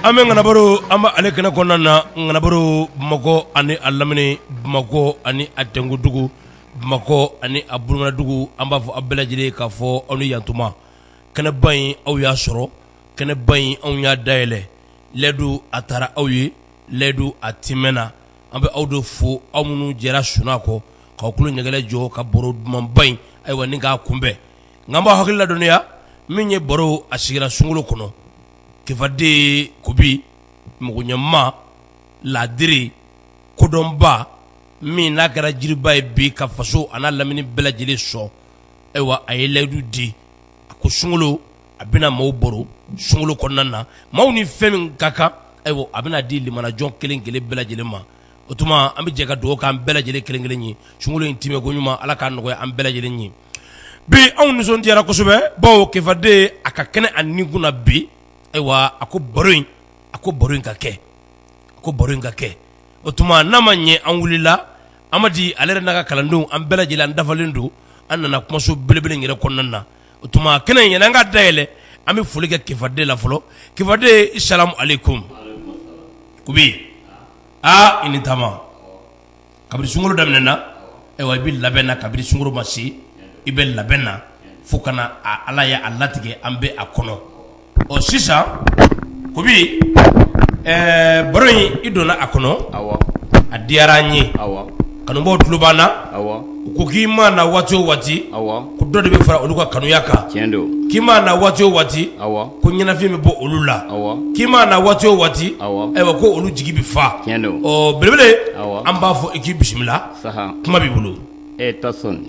Ame nganabaro amba ale kana konana nganabaro Bamako ani alamini Bamako ani atengudugu Bamako ani aburuna dugu amba fo abelajire ka fo onu yantuma kana bayin aw ya soro kana bayin aw ya daele ledu atara aw ye ledu atimena ambe awdo fo amunu jera sunako ka kulu nyagale jo ka boro man bayin ay wani ga kumbe ngamba hakilla duniya minye boro asigira sungulo kono kifade kubi mugunyama ladiri kodonba min na gara jiriba bi ka faso ana lamini belajele so ewa ayeledu di ko sungulo abina maw boro sungulo konnana maw ni fem kaka ewa abina di limana jon kelen kelen belajele ma otuma ambi jega do kan belajele kelen kelen ni sungulo intime ko nyuma ala kan no am belajele ni bi on nous on dira ko sube bo kifade aka kene aniguna bi ewa ako borin ka ke otuma namanye an wulila amadi alere naga kalandu an belajila an dafalindu an nana kuma so belebele ngire konnana otuma kenen yana nga daele ami fulike kifade la folo kifade assalamu alaikum kubi ini tama kabri sunguro damnena ewa bi labena kabri sunguro masi ibe labena fukana ala ya allatige ambe akono o sisa kubi boroyi idona akono awa adiaranyi awa kanumbo tulubana awa ukukima na watu wati awa kudode be fara oluka kanuyaka kendo kima na watu wati awa kunyina fimi bo olula awa kima na watu wati awa ewa ko olu jigi bi fa kendo o belebele awa amba fo iki bismillah saha kuma bi bulu tason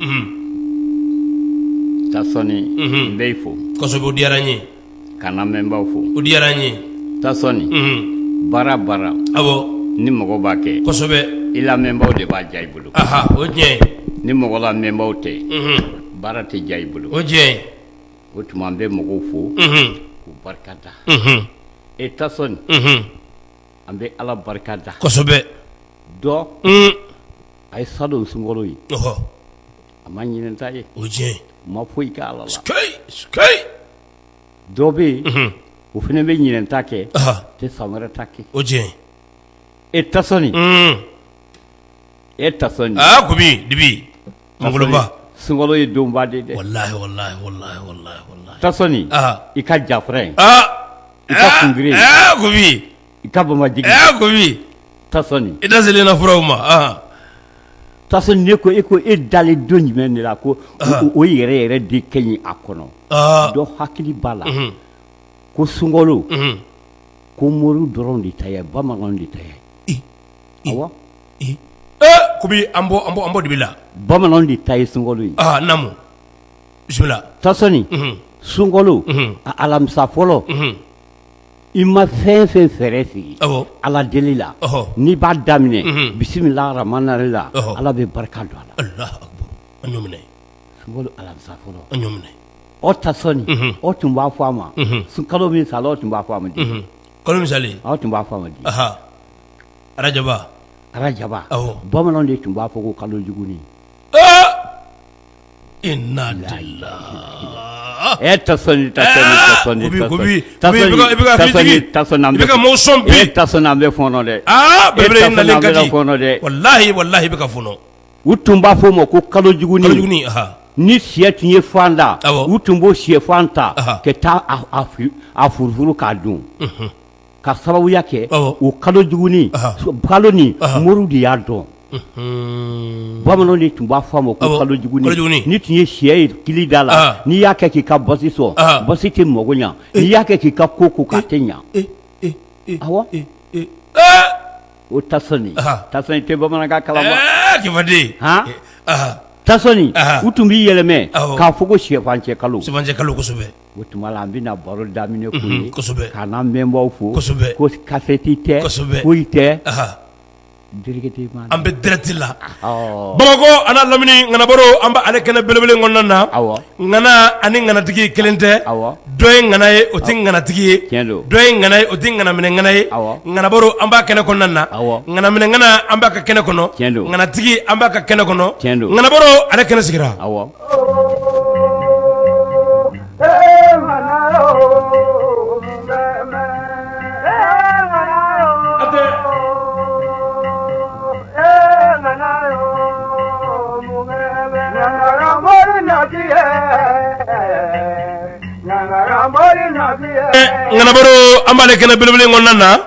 tasoni beifo koso bo diaranyi kana memba fo odiaranyi tasoni bara abo ni mogo bake koso be ila memba de ba jaibulu aha oje ni mogo la memba te bara te jaibulu oje otuma be mogo fo ku barkata tasoni ambe ala barkata koso be do ay sado sungolo yi oho amanyine taye oje ma foi ka ala la sky dobe o fene be nyinen take te samara take oje tasoni tasoni kubi dibi mangulumba sungolo yi domba de wallahi tasoni ika jafre ika kungri kubi ika bama jigi kubi tasoni idazelena furauma tasoni ne ko dali donji men la ko o yere de kenyi akono do hakili bala ko sungolo ko moru doron di taye bamanon di taye awa kubi ambo dibila bamanon di taye sungolo yi namu bismillah tasoni sungolo alam sa folo ima fen fere fi ala delila ni ba damine bismillah rahmanir rahim ala be barka do Allah akbar anyumne sungolo alam sa folo anyumne o tasoni o tumba fama sun kalo min salo tumba fama di kalo misali o tumba fama di rajaba bamanon de tumba foko kalo juguni inna lillahi tasoni bika mo sombi tasona be fono de bebele na lenkati fono de wallahi bika fono utumba fo mo ko kalo juguni ni siet nye fanda utumbo sie fanta ke ta afurfuru ka dun ka sababu yake o kalo juguni kalo ni moru di ya don bamanon ni tumba famo ko kalo juguni ni tinye sie kili dala ni yake ki ka bosi so bosi ti mogonya ni yake ki ka koko ka tenya awa o tasoni te bamanan ka kalama kifadi tasoni utumbi yeleme ka fogo chefanje kalo kosobe utuma lambina baro damine kosobe kana membo fu kosobe ko kafeti te ko ite dirigete man ambe dretila Bamako ana lamini ngana baro amba ale kana belebele ngonna ngana ani ngana tigi kelente doy ngana e oti ngana tigi doy ngana e oti ngana mine ngana e ngana baro amba kana konnana ngana mine ngana amba ka kana kono ngana tigi amba ka kana kono ngana baro ale kana sigira ngana baro ambale kana belebele ngonna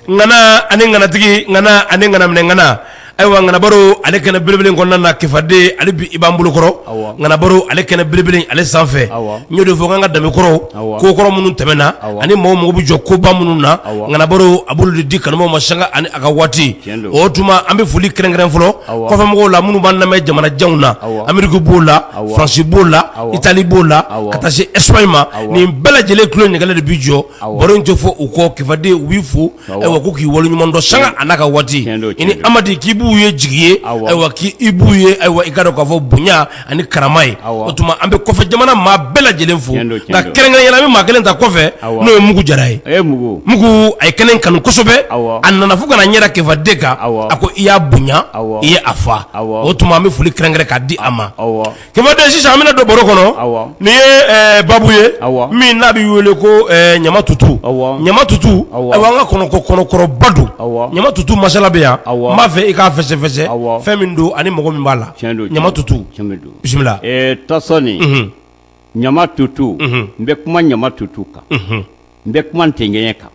ngana ani ngana tigi ngana ani ngana mne ngana aywa ngana baro ale kana belebele ngonna kifade ale bi ibambulu koro ngana baro ale kana belebele ale sanfɛ nyodo fo nganga dame koro ko koro munun temena ani mo mo bu jokko ba munun na ngana baro abulu di kanmo mashanga ani aga wati o tuma ambe fuli krengren folo ko fa mo la munu ban na me jamana jawna amerique bola france bola italie bola katashi espagne ma ni bela jele klo nyagale de bijo baro nto fo uko kifade wifu aywa ko ki wolu nyumondo shanga anaka wati ini amadi kibu ye jigiye aywa ki ibuye aywa ikado ka fo bunya ani karamai otuma ambe kofe jamana ma bela jelenfu nga kerengere yala mi magelen ta kofe no mugu jaray mugu ay kenen kanu kosobe annana fuga na nyera ke vadeka ako iya bunya iya afa otuma ambe fuli kerengere ka di ama ke vade sisa amina do boro kono ni babuye mi nabi wele ko nyama tutu aywa nga kono koro badu nyama tutu masala be ya ma fe ika fese femindo ani mogo mi bala nyama tutu bismillah tasoni nyama tutu mbe kuma nyama tutu ka mbe kuma ntengenye ka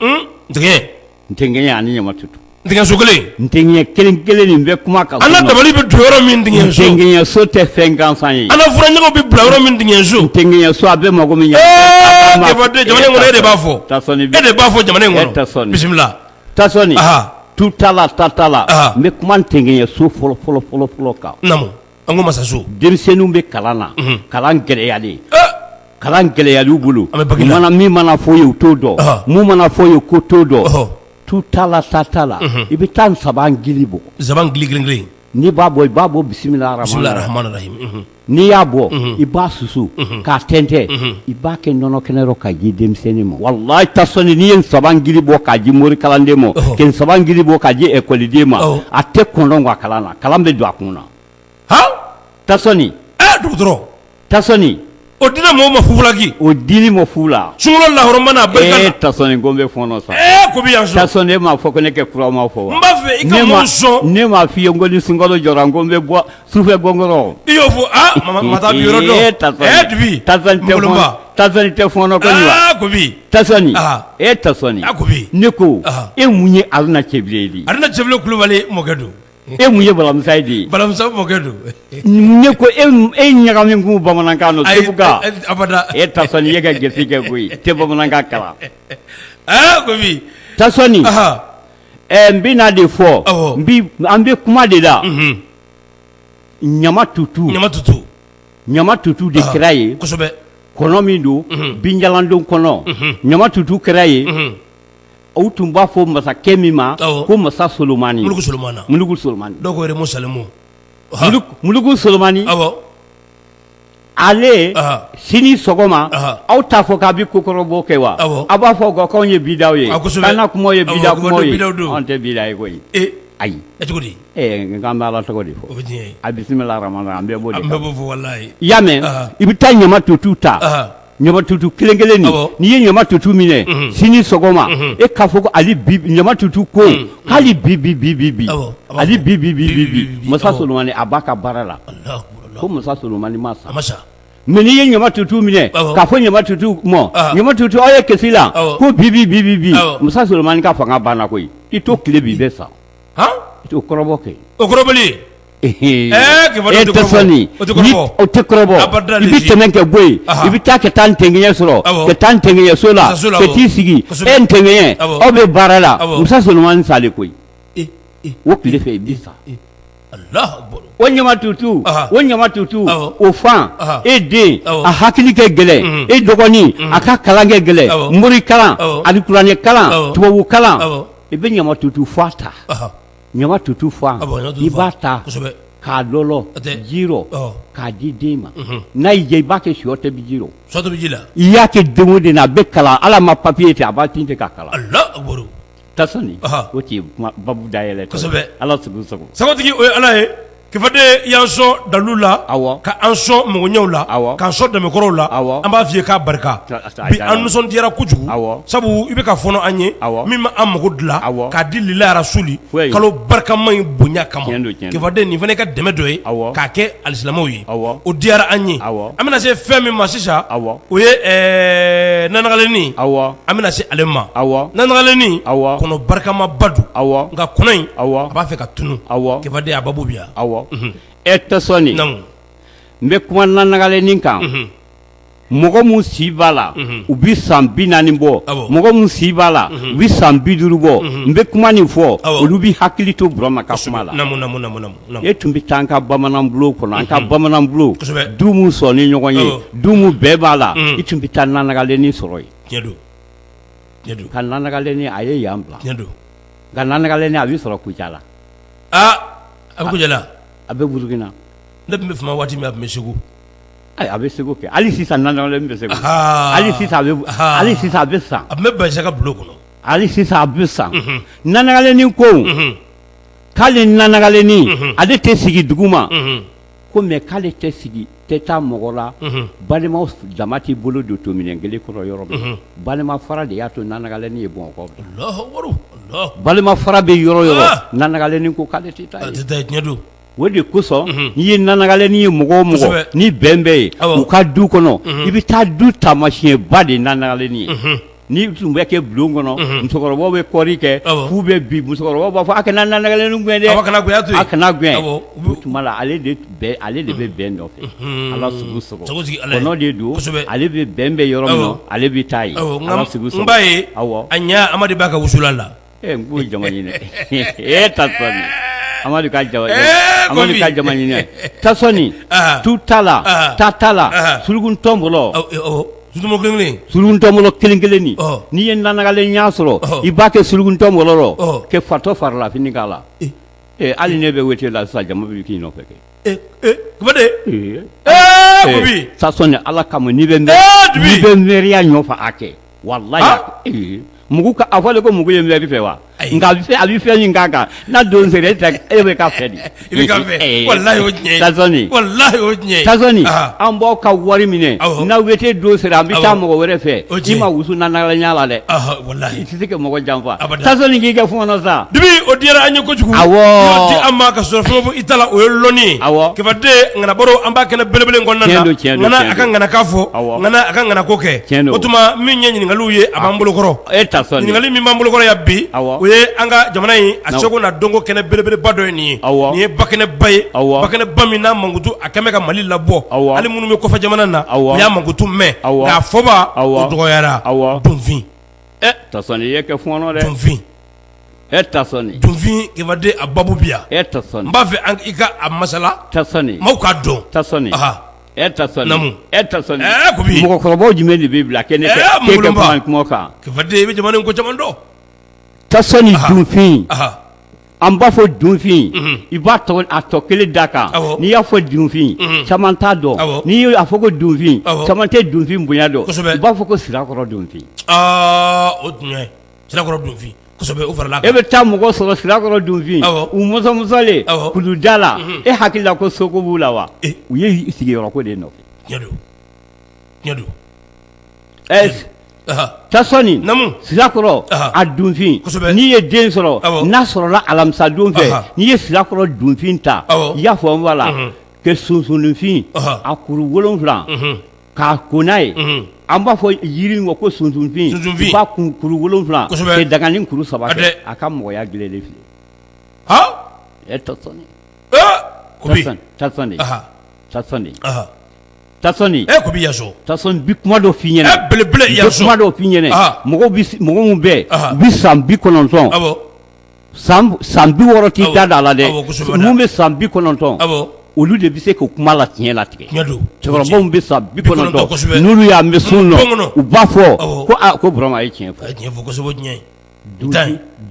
ntengenye ani nyama tutu ntengenye sokole ntengenye kelen mbe kuma ka ana dabali be doyoro min ntengenye so ntengenye so te fengan sanyi ana fura nyago be blawro min ntengenye so ntengenye so abe mogo mi nyama ke vade jamane ngono ede bafo tasoni ede bafo jamane ngono bismillah tasoni tutala mbe kuma ntengenye so folo ka namu ango masaso denmisɛnninw bɛ kalan na kalan gɛlɛyali bolo mana fɔ ye u t'o dɔn mun mana fɔ ye ko t'o dɔn tu t'a la i bɛ taa nsaban gili bɔ n'i b'a bɔ i b'a bɔ bisimila rahman rahim n'i y'a bɔ i b'a susu k'a tɛntɛn i b'a kɛ nɔnɔ kɛnɛ rɔ ka di denmisɛnnin ma walayi tasɔni n'i ye nsaban gili bɔ k'a di mori kalanden ma ka nsaban gili bɔ k'a di ekɔliden ma a tɛ kɔndɔn ka kalan na kalan bɛ don a kun na tasɔni dɔgɔtɔrɔ tasɔni o dina mɔgɔ ma fufulaki o dili ma fu la sunkalo lahɔrɔmana barika tasɔni ko n bɛ fɔnɔ sa ko bi yan so tasɔni e m'a fɔ ko ne kɛ kura ma fɔ wa n b'a fɛ i ka mɔgɔ sɔn ne m'a f'i ye ko ni sunkalo jɔra ko n bɛ bɔ sufɛ gɔngɔrɔ i y'o fɔ mama taa bi yɔrɔ dɔn dubi tasɔni tɛ fɔnɔ ko nin wa ko bi tasɔni tasɔni ko bi ne ko e mun ye Aruna Cɛbilen ye Aruna Cɛbilen Kulubali mɔkɛ don e mun ye balamusa ye de ye balamusa mɔkɛ don ne ko e ɲagamin kun bamanankan no tebuka abada e tasɔni ye ka gɛrɛsi kɛ koyi tɛ bamanankan kalan ko bi tasɔni n bɛna de fɔ an bɛ kuma de la ɲama tutu de kɛra ye kɔnɔ min don binjalandon kɔnɔ ɲama tutu kɛra ye o tun b'a fɔ masakɛ min ma ko masa Solomani Mulugu Solomani dɔw ko Remo Salimu Mulugu Solomani ale sini sɔgɔma aw t'a fɔ k'a bɛ kokɔrɔbɔ kɛ wa a b'a fɔ k'anw ye bidaw ye k'an na kumaw ye bidaw ye anw tɛ bida ye koyi ayi k'an bɛ Ala tɔgɔ de fɔ a bisimila rahman an bɛɛ b'o de kan i y'a mɛn i bɛ taa ɲama tutu ta ɲama tutu kelen n'i ye ɲama tutu minɛ sini sɔgɔma e k'a fɔ ko ali bi ɲama tutu ko k'ali bi ali bi masa Solomani a b'a ka baara la ko masa Solomani ma sa mais n'i ye ɲama tutu minɛ k'a fɔ ɲama tutu mɔ ɲama tutu aw ye kɛsi la ko bi masa Solomani ka fanga banna koyi i to tile bi bɛ sa i t'o kɔrɔbɔ kɛ o kɔrɔbɔli tasɔni o tɛ kɔrɔbɔ i bɛ tɛmɛ kɛ bɔ yen i bɛ taa ka taa ntɛngeɲɛ sɔrɔ ka taa ntɛngeɲɛ so la ka t'i sigi ntɛngeɲɛ aw bɛ baara la musa Solomani salen koyi o tile fɛ i bɛ sa o ɲama tutu o fan e den a hakili kɛ gɛlɛn e dɔgɔnin a ka kalan kɛ gɛlɛn mori kalan ani kuranɛ kalan tubabu kalan i bɛ ɲama tutu fa ta ɲama tutu fa i b'a ta k'a lɔlɔ ji rɔ k'a di den ma n'a y'i diya i b'a kɛ sɔ tobi ji rɔ i y'a kɛ den o den na a bɛ kalan ala ma papiye ten a b'a tin ten k'a kalan tasɔni o tɛ babu dayɛlɛ ala sago sagotigi o ye ala ye kifade yanso dalula ka anso mugunyaw la ka anso damekoro la an b'a fiye k'a barika bi an nisɔndiyara kojugu sabu i bɛ ka fɔnɔ an ye min ma an mago dilan k'a di lila rasuli kalo barikama in bonya kama kifade nin fana ka dɛmɛ dɔ ye k'a kɛ alisilamɛw ye o diyara an ye an bɛna se fɛn min ma sisan o ye nanagalenni an bɛna se ale ma nanagalenni kɔnɔ barikama badu nka kɔnɔ in a b'a fɛ ka tunu kifade a babu biya e tɛ sɔnni n bɛ kuma nanagalenni kan mɔgɔ mun si b'a la u bi san 40 bɔ mɔgɔ mun si b'a la u bi san 50 bɔ n bɛ kuma nin fɔ olu bi hakili to Burama ka kuma la e tun bɛ taa an ka bamanan bulon kɔnɔ an ka bamanan bulon du mun sɔnni ɲɔgɔn ye du mun bɛɛ b'a la i tun bɛ taa nanagalenni sɔrɔ yen ka nanagalenni a ye yan bila nka nanagalenni a bɛ sɔrɔ Kucala a bɛ Kucala a bɛ Burukina ne tun bɛ fama waati min a tun bɛ Segu a bɛ Segu kɛ hali sisan nanagalenni bɛ Segu hali sisan a bɛ san a tun bɛ Bayisaga bulon kɔnɔ hali sisan a bɛ san nanagalenni ko k'ale nanagalenni ale tɛ sigi dugu ma ko mais k'ale tɛ sigi tɛ taa mɔgɔ la balimaw dama t'i bolo don to minɛn kelen kɔrɔ yɔrɔ min balima fara de y'a to nanagalenni ye Bamakɔ balima fara bɛ yɔrɔ o yɔrɔ nanagalenni ko k'ale tɛ taa ye o de kosɔn n'i ye nanagalenni ye mɔgɔ o mɔgɔ ni bɛn bɛ ye u ka du kɔnɔ i bɛ taa du taamasiyɛnba de nanagalenni ye ni tun bɛ kɛ bulon kɔnɔ musokɔrɔbaw bɛ kɔɔri kɛ f'u bɛ bi musokɔrɔbaw b'a fɔ a kana nanagalenni gɛn dɛ a kana gɛn o tuma la ale de bɛ bɛn nɔfɛ Ala sugu sɔgɔ kɔnɔ de don ale bɛ bɛn bɛ yɔrɔ min na ale bɛ taa yen Ala sugu sɔgɔ n b'a ye a ɲa Amadu b'a ka wusula la n k'o jama ɲinɛ ta sɔnni Amadu ka jama ɲinɛ ta sɔnni tu ta la ta ta la suruku tɔnbɔlɔ suruku tɔnbɔlɔ kelen kelen ni n'i ye nanagalen ɲa sɔrɔ i b'a kɛ suruku tɔnbɔlɔ rɔ kɛ fatɔ farala fini k'a la hali ne bɛ wete la sisan jama bɛ k'i nɔfɛ kɛ Kubade Kubi ta sɔnni Ala kama n'i bɛ mɛriya ɲɔfɛ a kɛ walayi mugu a fɔle ko mugu ye mɛri fɛ wa nka a bɛ fɛn min k'a kan n'a don sera e bɛ ka fɛ de i bɛ ka fɛ walayi o tiɲɛ Tasɔni walayi o tiɲɛ Tasɔni an b'aw ka wari minɛ n'a wete don sera an bɛ taa mɔgɔ wɛrɛ fɛ i ma wusu nanagalenɲa la dɛ walayi i tɛ se ka mɔgɔ janfa Tasɔni k'i kɛ fɔɔnɔ sa dibi o diyara an ye kojugu y'o di an ma ka sɔrɔ fɛn fɛn i ta la o ye lɔnni ye Kifade ŋanabaro an b'a kɛnɛ belebele in kɔnɔna na ŋana a ka ŋanakan fɔ ŋana a ka ŋanako kɛ o tuma min ye ɲininkaliw ye a b'an bolokɔrɔ ɲininkali min b'an bolokɔrɔ yan bi o ye an ka jamana in a seko na donko kɛnɛ belebeleba dɔ ye nin ye nin ye bakɛnɛba ye bakɛnɛba min n'a mankutu a kɛmɛ ka Mali labɔ hali minnu bɛ kɔfɛ jamana na u y'a mankutu mɛn nka fɔba o dɔgɔyara donfin Tasɔni i ye kɛ fɔɔnɔ dɛ donfin Tasɔni donfin Kifade a babu bi yan Tasɔni n b'a fɛ i ka a masala Tasɔni maaw k'a dɔn Tasɔni Tasɔni Tasɔni Kubi mɔgɔkɔrɔbaw jumɛn de b'i bila kɛ ne kɛ kuma kan Kifade i bɛ jamana in ko caman dɔn Tasɔni dunfin an b'a fɔ dunfin i b'a a tɔ kelen da kan n'i y'a fɔ dunfin caman t'a dɔn n'i y'a fɔ ko dunfin caman tɛ dunfin bonya dɔn i b'a fɔ ko sirakɔrɔ dunfin o tun ye sirakɔrɔ dunfin kosɛbɛ o farala e bɛ taa mɔgɔ sɔrɔ sirakɔrɔ dunfin u mɔsɔmɔsɔlen kuluda la e hakili la ko soko b'u la wa u ye sigiyɔrɔ ko de nɔfɛ tiɲɛ don Tasɔni sirakɔrɔ a dunfin n'i ye den sɔrɔ n'a sɔrɔla alamisa don fɛ n'i ye sirakɔrɔ dunfin ta i y'a fɔ n b'a la kɛ sunsunifin a kuru 7 k'a ko n'a ye an b'a fɔ yiri in ko sunsunfin i b'a kun kuru 7 kɛ dagani kuru 3 kɛ a ka mɔgɔya gilele filɛ Tasɔni Tasɔni Kubi yaso Tasɔni bi kuma dɔ f'i ɲɛna belebele yaso kuma dɔ f'i ɲɛna mɔgɔ mun bɛ u bi san 90 san 60 t'i da a la dɛ mun bɛ san 90 olu de bɛ se k'o kuma la tiɲɛ latigɛ cɛkɔrɔbaw bɛ san 90 n'olu y'a mɛn sun na u b'a fɔ ko Burama a ye tiɲɛ fɔ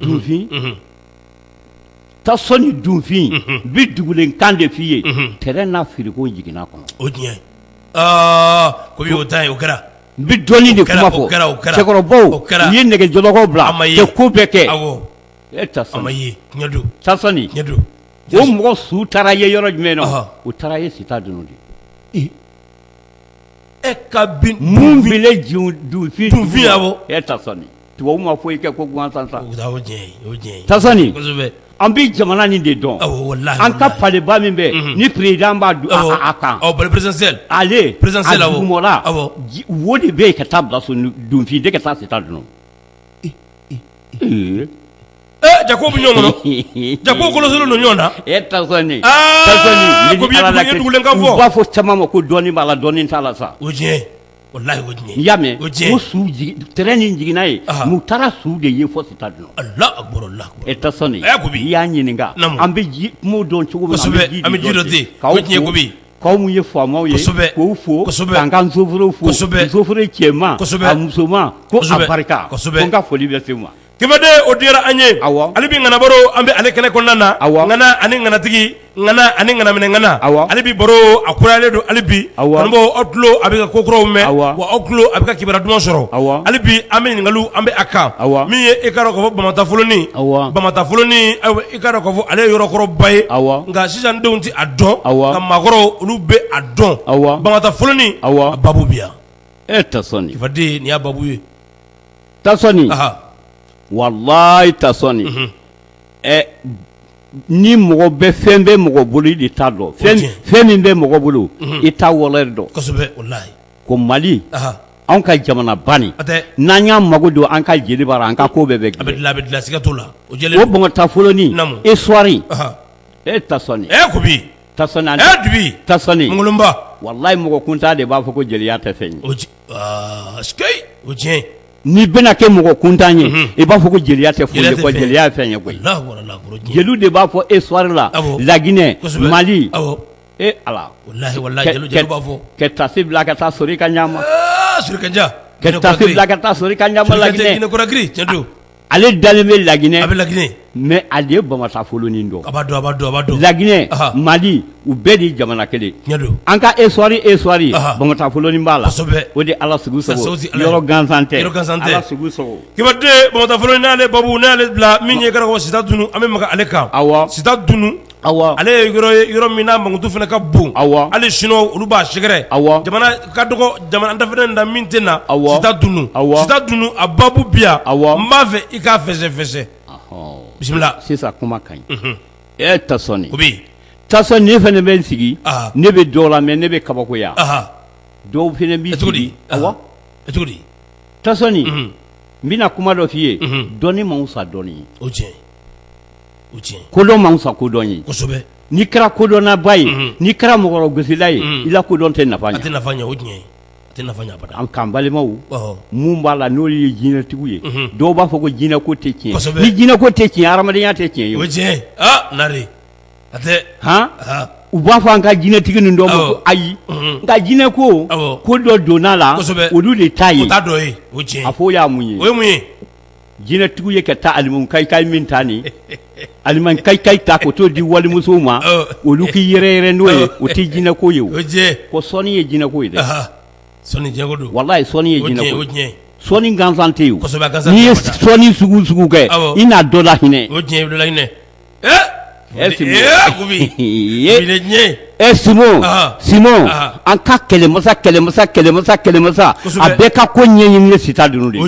dunfin Tasɔni dunfin bi dugulenkan de f'i ye terrain n'a firiko jiginna kɔnɔ o tiɲɛ Kubi o ta ye o kɛra n bɛ dɔɔnin de kuma fɔ cɛkɔrɔbaw u ye nɛgɛjɔlɔkɔw bila ka ko bɛɛ kɛ a ma ye tiɲɛ don Tasɔni o mɔgɔ su taara ye yɔrɔ jumɛn na o taara ye sita dunun de e ka bin mun bile dunfin awɔ ta sɔnni tubabu ma foyi kɛ ko gansan sa o diɲɛ ta sɔnni an bi jamana nin de dɔn an ka paleba min bɛ ni président b'a a kan présidentiel ale a dugumɔla wo de bɛ yen ka taa bila so dunfin de ka taa sita dunun jako bɛ ɲɔgɔn kɔnɔ jako kɔlɔsilo don ɲɔgɔn na ta sɔnni ko bi dugulen kan fɔ u b'a fɔ caman ma ko dɔɔnin b'a la dɔɔnin t'a la sa o diɲɛ wallahi o diɲɛ n'i y'a mɛn o su terrain nin jiginna ye mu taara su de ye fɔ sita dunun Allahu akbar Allahu akbar ta sɔnni i y'a ɲininka an bɛ kumaw dɔn cogo min an bɛ ji dɔ ten o diɲɛ ko bi k'aw mun ye faamaw ye k'o fo k'an ka nsoforow fo nsoforo cɛman a musoman ko a barika ko n ka foli bɛ se ma kɛmɛden o diyara an ye ale bi ŋanabaro an bɛ ale kɛnɛ kɔnɔna na ŋana ani ŋanatigi ŋana ani ŋanaminɛ ŋana ale bi baro a kurayalen don ale bi kanubaw aw tulo a bɛ ka kokuraw mɛn wa aw tulo a bɛ ka kibaruya duman sɔrɔ ale bi an bɛ ɲininkaliw an bɛ a kan min ye i ka dɔn k'a fɔ bamatafoloni ayiwa i ka dɔn k'a fɔ ale ye yɔrɔkɔrɔba ye nka sisan denw tɛ a dɔn nka maakɔrɔw olu bɛ a dɔn bamatafoloni a babu bi yan ta sɔnni kifaden nin y'a babu ye ta sɔnni wallahi ta sɔnni ni mɔgɔ bɛ fɛn bɛ mɔgɔ bolo i de t'a dɔn fɛn min bɛ mɔgɔ bolo i t'a wɔlɔ dɔn kosɛbɛ wallahi ko Mali anw ka jamana bani n'an y'an mago don an ka jeli bara an ka ko bɛɛ bɛ a bɛ dilan siga t'o la o bamatafoloni histoire ta sɔnni ko bi ta sɔnni dubi ta sɔnni mangolonba wallahi mɔgɔ kuntan de b'a fɔ ko jeliya tɛ fɛn ye o diɲɛ n'i bɛna kɛ mɔgɔ kuntan ye i b'a fɔ ko jeliya tɛ foyi ye quoi jeliya ye fɛn ye koyi jeliw de b'a fɔ histoire la Laginɛ Mali ala wallahi jeliw b'a fɔ ka tasi bila ka taa sɔrɔ i ka ɲama Surikanja ka tasi bila ka taa sɔrɔ i ka ɲama Laginɛ ale dalen bɛ Laginɛ a bɛ Laginɛ mais ale ye bamatafoloni dɔn a b'a dɔn Laginɛ Mali u bɛɛ de jamana kelen an ka histoire bamatafoloni b'a la o de Ala sugu sago yɔrɔ gansan tɛ Ala sugu sago kibaden bamatafoloni n'ale babu n'ale bila min ye kɛra ko sita dunu an bɛ maga ale kan sita dunu ale ye yɔrɔ min n'a mankutu fana ka bon hali siniwaw olu b'a sɛgɛrɛ jamana ka dɔgɔ jamana dafɛnɛ na min tɛ na sita dunu a babu bi yan n b'a fɛ i k'a fɛsɛ bisimila sisan kuma ka ɲi ta sɔnni o bɛ ta sɔnni ne fana bɛ n sigi ne bɛ dɔw la mais ne bɛ kabakoya dɔw fana b'i sigi cogo di ta sɔnni n bɛna kuma dɔ f'i ye dɔnni man fisa dɔnni ye o tiɲɛ kodɔn man fisa kodɔn ye kosɛbɛ n'i kɛra kodɔnnaba ye n'i kɛra mɔgɔ gosila ye i la kodɔn tɛ nafa ɲɛ a tɛ nafa ɲɛ o tiɲɛ a tɛ nafa ɲɛ abada an kan balimaw mun b'a la n'olu ye jinɛtigiw ye dɔw b'a fɔ ko jinɛ ko tɛ tiɲɛ ni jinɛ ko tɛ tiɲɛ hadamadenya tɛ tiɲɛ ye o tiɲɛ nare a tɛ u b'a fɔ an ka jinɛtigi nin dɔw ma ko ayi nka jinɛ ko dɔ donna la olu de t'a ye o t'a dɔ ye o tiɲɛ a fɔ o y'a mun ye o ye mun ye jinɛtigiw ye ka taa alimamu kayikayi min ta nin alimamu kayikayi ta k'o t'o di walimusow ma olu k'i yɛrɛ n'o ye o tɛ jinɛko ye o ko sɔnni ye jinɛko ye dɛ sɔnni jinɛko don walayi sɔnni ye jinɛko ye sɔnni gansan tɛ yen n'i ye sɔnni sugu kɛ i n'a dɔ la hinɛ o tiɲɛ i bɛ la hinɛ Simon an ka kɛlɛmasa a bɛɛ ka ko ɲɛɲini ne sita dunun de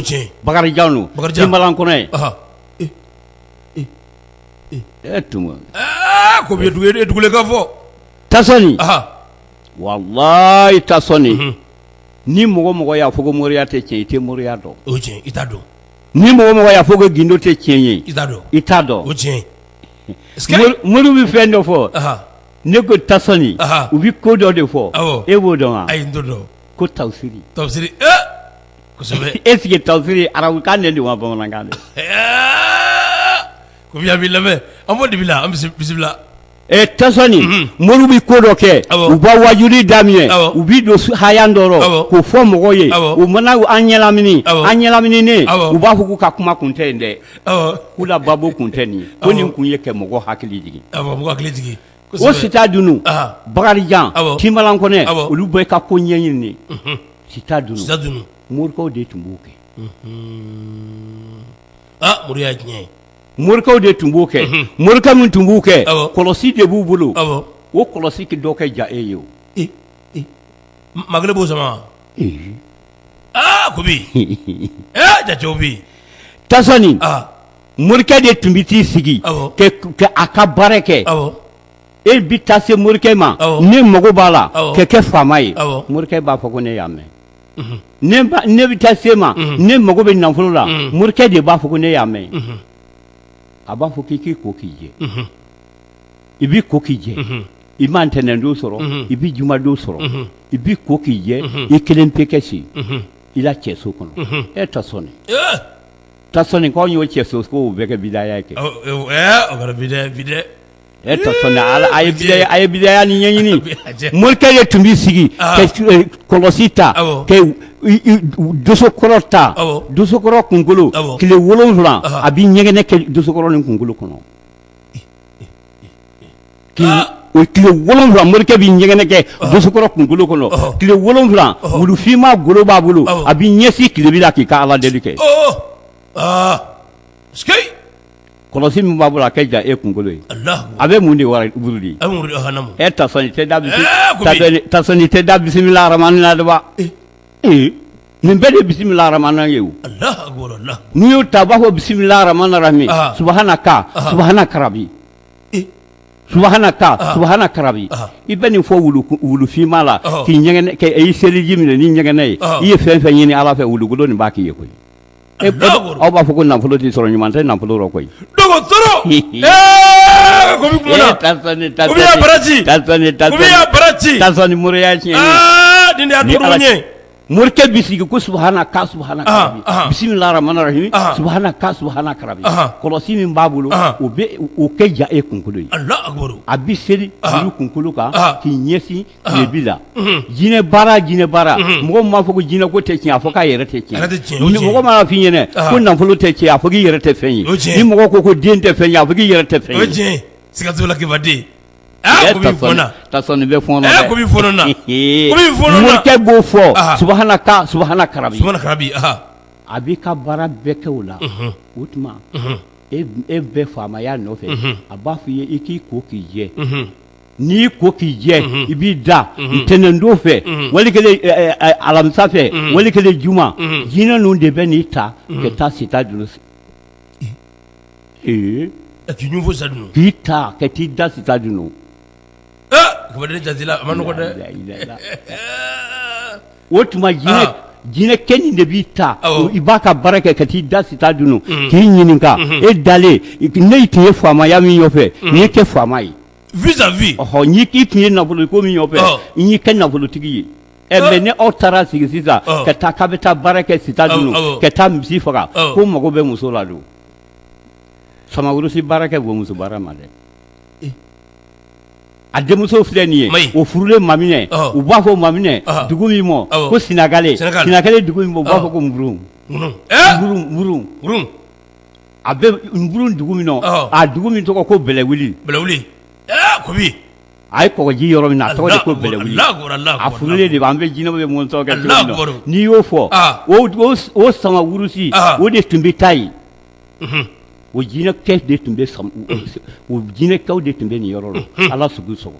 Bakarijan don Timbalan kɔnɔ ye tuma ko bɛ dugule ka fɔ ta sɔnni wallahi ta sɔnni ni mɔgɔ y'a fɔ ko moriya tɛ tiɲɛ i tɛ moriya dɔn o tiɲɛ i t'a dɔn ni mɔgɔ y'a fɔ ko gindo tɛ tiɲɛ ye i t'a dɔn o tiɲɛ mori bɛ fɛn dɔ fɔ ne ko ta sɔnni u bɛ ko dɔ de fɔ e b'o dɔn wa ayi n t'o dɔn ko tawusiri kosɛbɛ est ce que tawusiri arabukan de don wa bamanankan de ko bi a b'i lamɛn an b'o de bi la an bisimila ta sɔnni mori bɛ ko dɔ kɛ u b'a wajuli daminɛ u b'i don haya dɔrɔ k'o fɔ mɔgɔw ye u mana an ɲɛlamininen u b'a fɔ k'u ka kuma kun tɛ yen dɛ k'u la babo kun tɛ nin ye ko nin kun ye kɛ mɔgɔ hakili jigin o sita dunu Bakarijan Timbalan kɔnɛ olu bɛɛ ka ko ɲɛɲini sita dunu morikaw de tun b'o kɛ mori y'a tiɲɛ morikaw de tun b'o kɛ morika min tun b'u kɛ kɔlɔsi de b'u bolo o kɔlɔsi ki dɔ kɛ ja e ye o magale b'o sama Kobi jatew bi Tasɔni morikɛ de tun bɛ t'i sigi ka a ka baara kɛ e bi taa se morikɛ ma ne mago b'a la ka kɛ faama ye morikɛ b'a fɔ ko ne y'a mɛn ne bɛ taa se ma ne mago bɛ nafolo la morikɛ de b'a fɔ ko ne y'a mɛn a b'a fɔ k'i ko k'i jɛ i b'i ko k'i jɛ i ma ntɛnɛndon sɔrɔ i bɛ jumadon sɔrɔ i b'i ko k'i jɛ i kelen pe kɛ si i la cɛso kɔnɔ Tasɔni k'anw y'o cɛso ko o bɛɛ kɛ bidaya kɛ o kɛra bidɛ Tasɔni a ye bidaya ni ɲɛɲini morikɛ de tun b'i sigi ka kɔlɔsi ta ka dosokɔrɔ ta dosokɔrɔ kunkolo tile 7 a b'i ɲɛgɛnɛ kɛ dosokɔrɔ ni kunkolo kɔnɔ o tile 7 morikɛ b'i ɲɛgɛnɛ kɛ dosokɔrɔ kunkolo kɔnɔ tile 7 wulufinma golo b'a bolo a b'i ɲɛsin tilebi la k'i ka ala deli kɛ kɔlɔsi min b'a bolo a kɛ ja e kunkolo ye a bɛ mun de wuru di Tasɔni tɛ da bisimila ramani na dɛ nin bɛɛ de bisimila ramani ye o n'i y'o ta b'a fɔ bisimila ramani rahimi subhanaka subhana karabi subhana karabi i bɛ nin fɔ wulufinma la k'i ɲɛgɛnɛ k'i seliji minɛ ni ɲɛgɛnɛ ye i ye fɛn fɛn ɲini ala fɛ wulugolo nin b'a k'i ye koyi aw b'a fɔ ko nafolo tɛ sɔrɔ ɲuman tɛ nafolo rɔ koyi Tasɔni moriya tiɲɛ morikɛ b'i sigi ko subhana karabi bisimila rahmani rahim subhana karabi kɔlɔsi min b'a bolo o bɛ o kɛ ja e kunkolo ye a bɛ seli olu kunkolo kan k'i ɲɛsin tilebi la jinɛ baara mɔgɔ m'a fɔ ko jinɛ ko tɛ tiɲɛ a fɔ k'a yɛrɛ tɛ tiɲɛ mɔgɔ m'a f'i ɲɛna ko nafolo tɛ tiɲɛ a fɔ k'i yɛrɛ tɛ fɛn ye ni mɔgɔ ko den tɛ fɛn ye a fɔ k'i yɛrɛ tɛ fɛn ye sigatula kibaden Tasɔni bɛ fɔnɔ morikɛ b'o fɔ subhana karabi a b'i ka baara bɛɛ kɛ o la o tuma e bɛ faamaya nɔfɛ a b'a fɔ i ye i k'i ko k'i jɛ n'i ko k'i jɛ i b'i da ntɛnɛndon fɛ wali kelen alamisa fɛ wali kelen juma jinɛ ninnu de bɛ n'i ta ka taa sita dunu k'i ta ka t'i da sita dunu o tuma jinɛ kɛnin de b'i ta i b'a ka baara kɛ ka t'i da sita dunu k'i ɲininka e dalen ne tun ye faamaya min ɲɔfɛ n'i ye kɛ faama ye vis-à-vis n'i k'i tun ye nafolo ko min ɲɔfɛ i y'i kɛ nafolotigi ye mais ni aw taara sigi sisan ka taa k'a bɛ taa baara kɛ sita dunu ka taa misi faga ko mago bɛ muso la don Samawurusi baara kɛ bon muso baara ma dɛ a denmuso filɛ nin ye o furulen maminɛ u b'a fɔ maminɛ dugu min mɔ ko Sinagale dugu min mɔ u b'a fɔ ko Nburun a bɛ Nburun dugu min nɔ a dugu min tɔgɔ ko Bɛlɛwili Kobi a ye kɔgɔji yɔrɔ min na a tɔgɔ de ko Bɛlɛwili a furulen de b'an bɛ jinɛw bɛ mɔnsɔn kɛ cogo min na n'i y'o fɔ o Samawurusi o de tun bɛ taa yen o jinɛkɛ de tun bɛ o jinɛkɛw de tun bɛ nin yɔrɔ la ala sugu sɔgɔ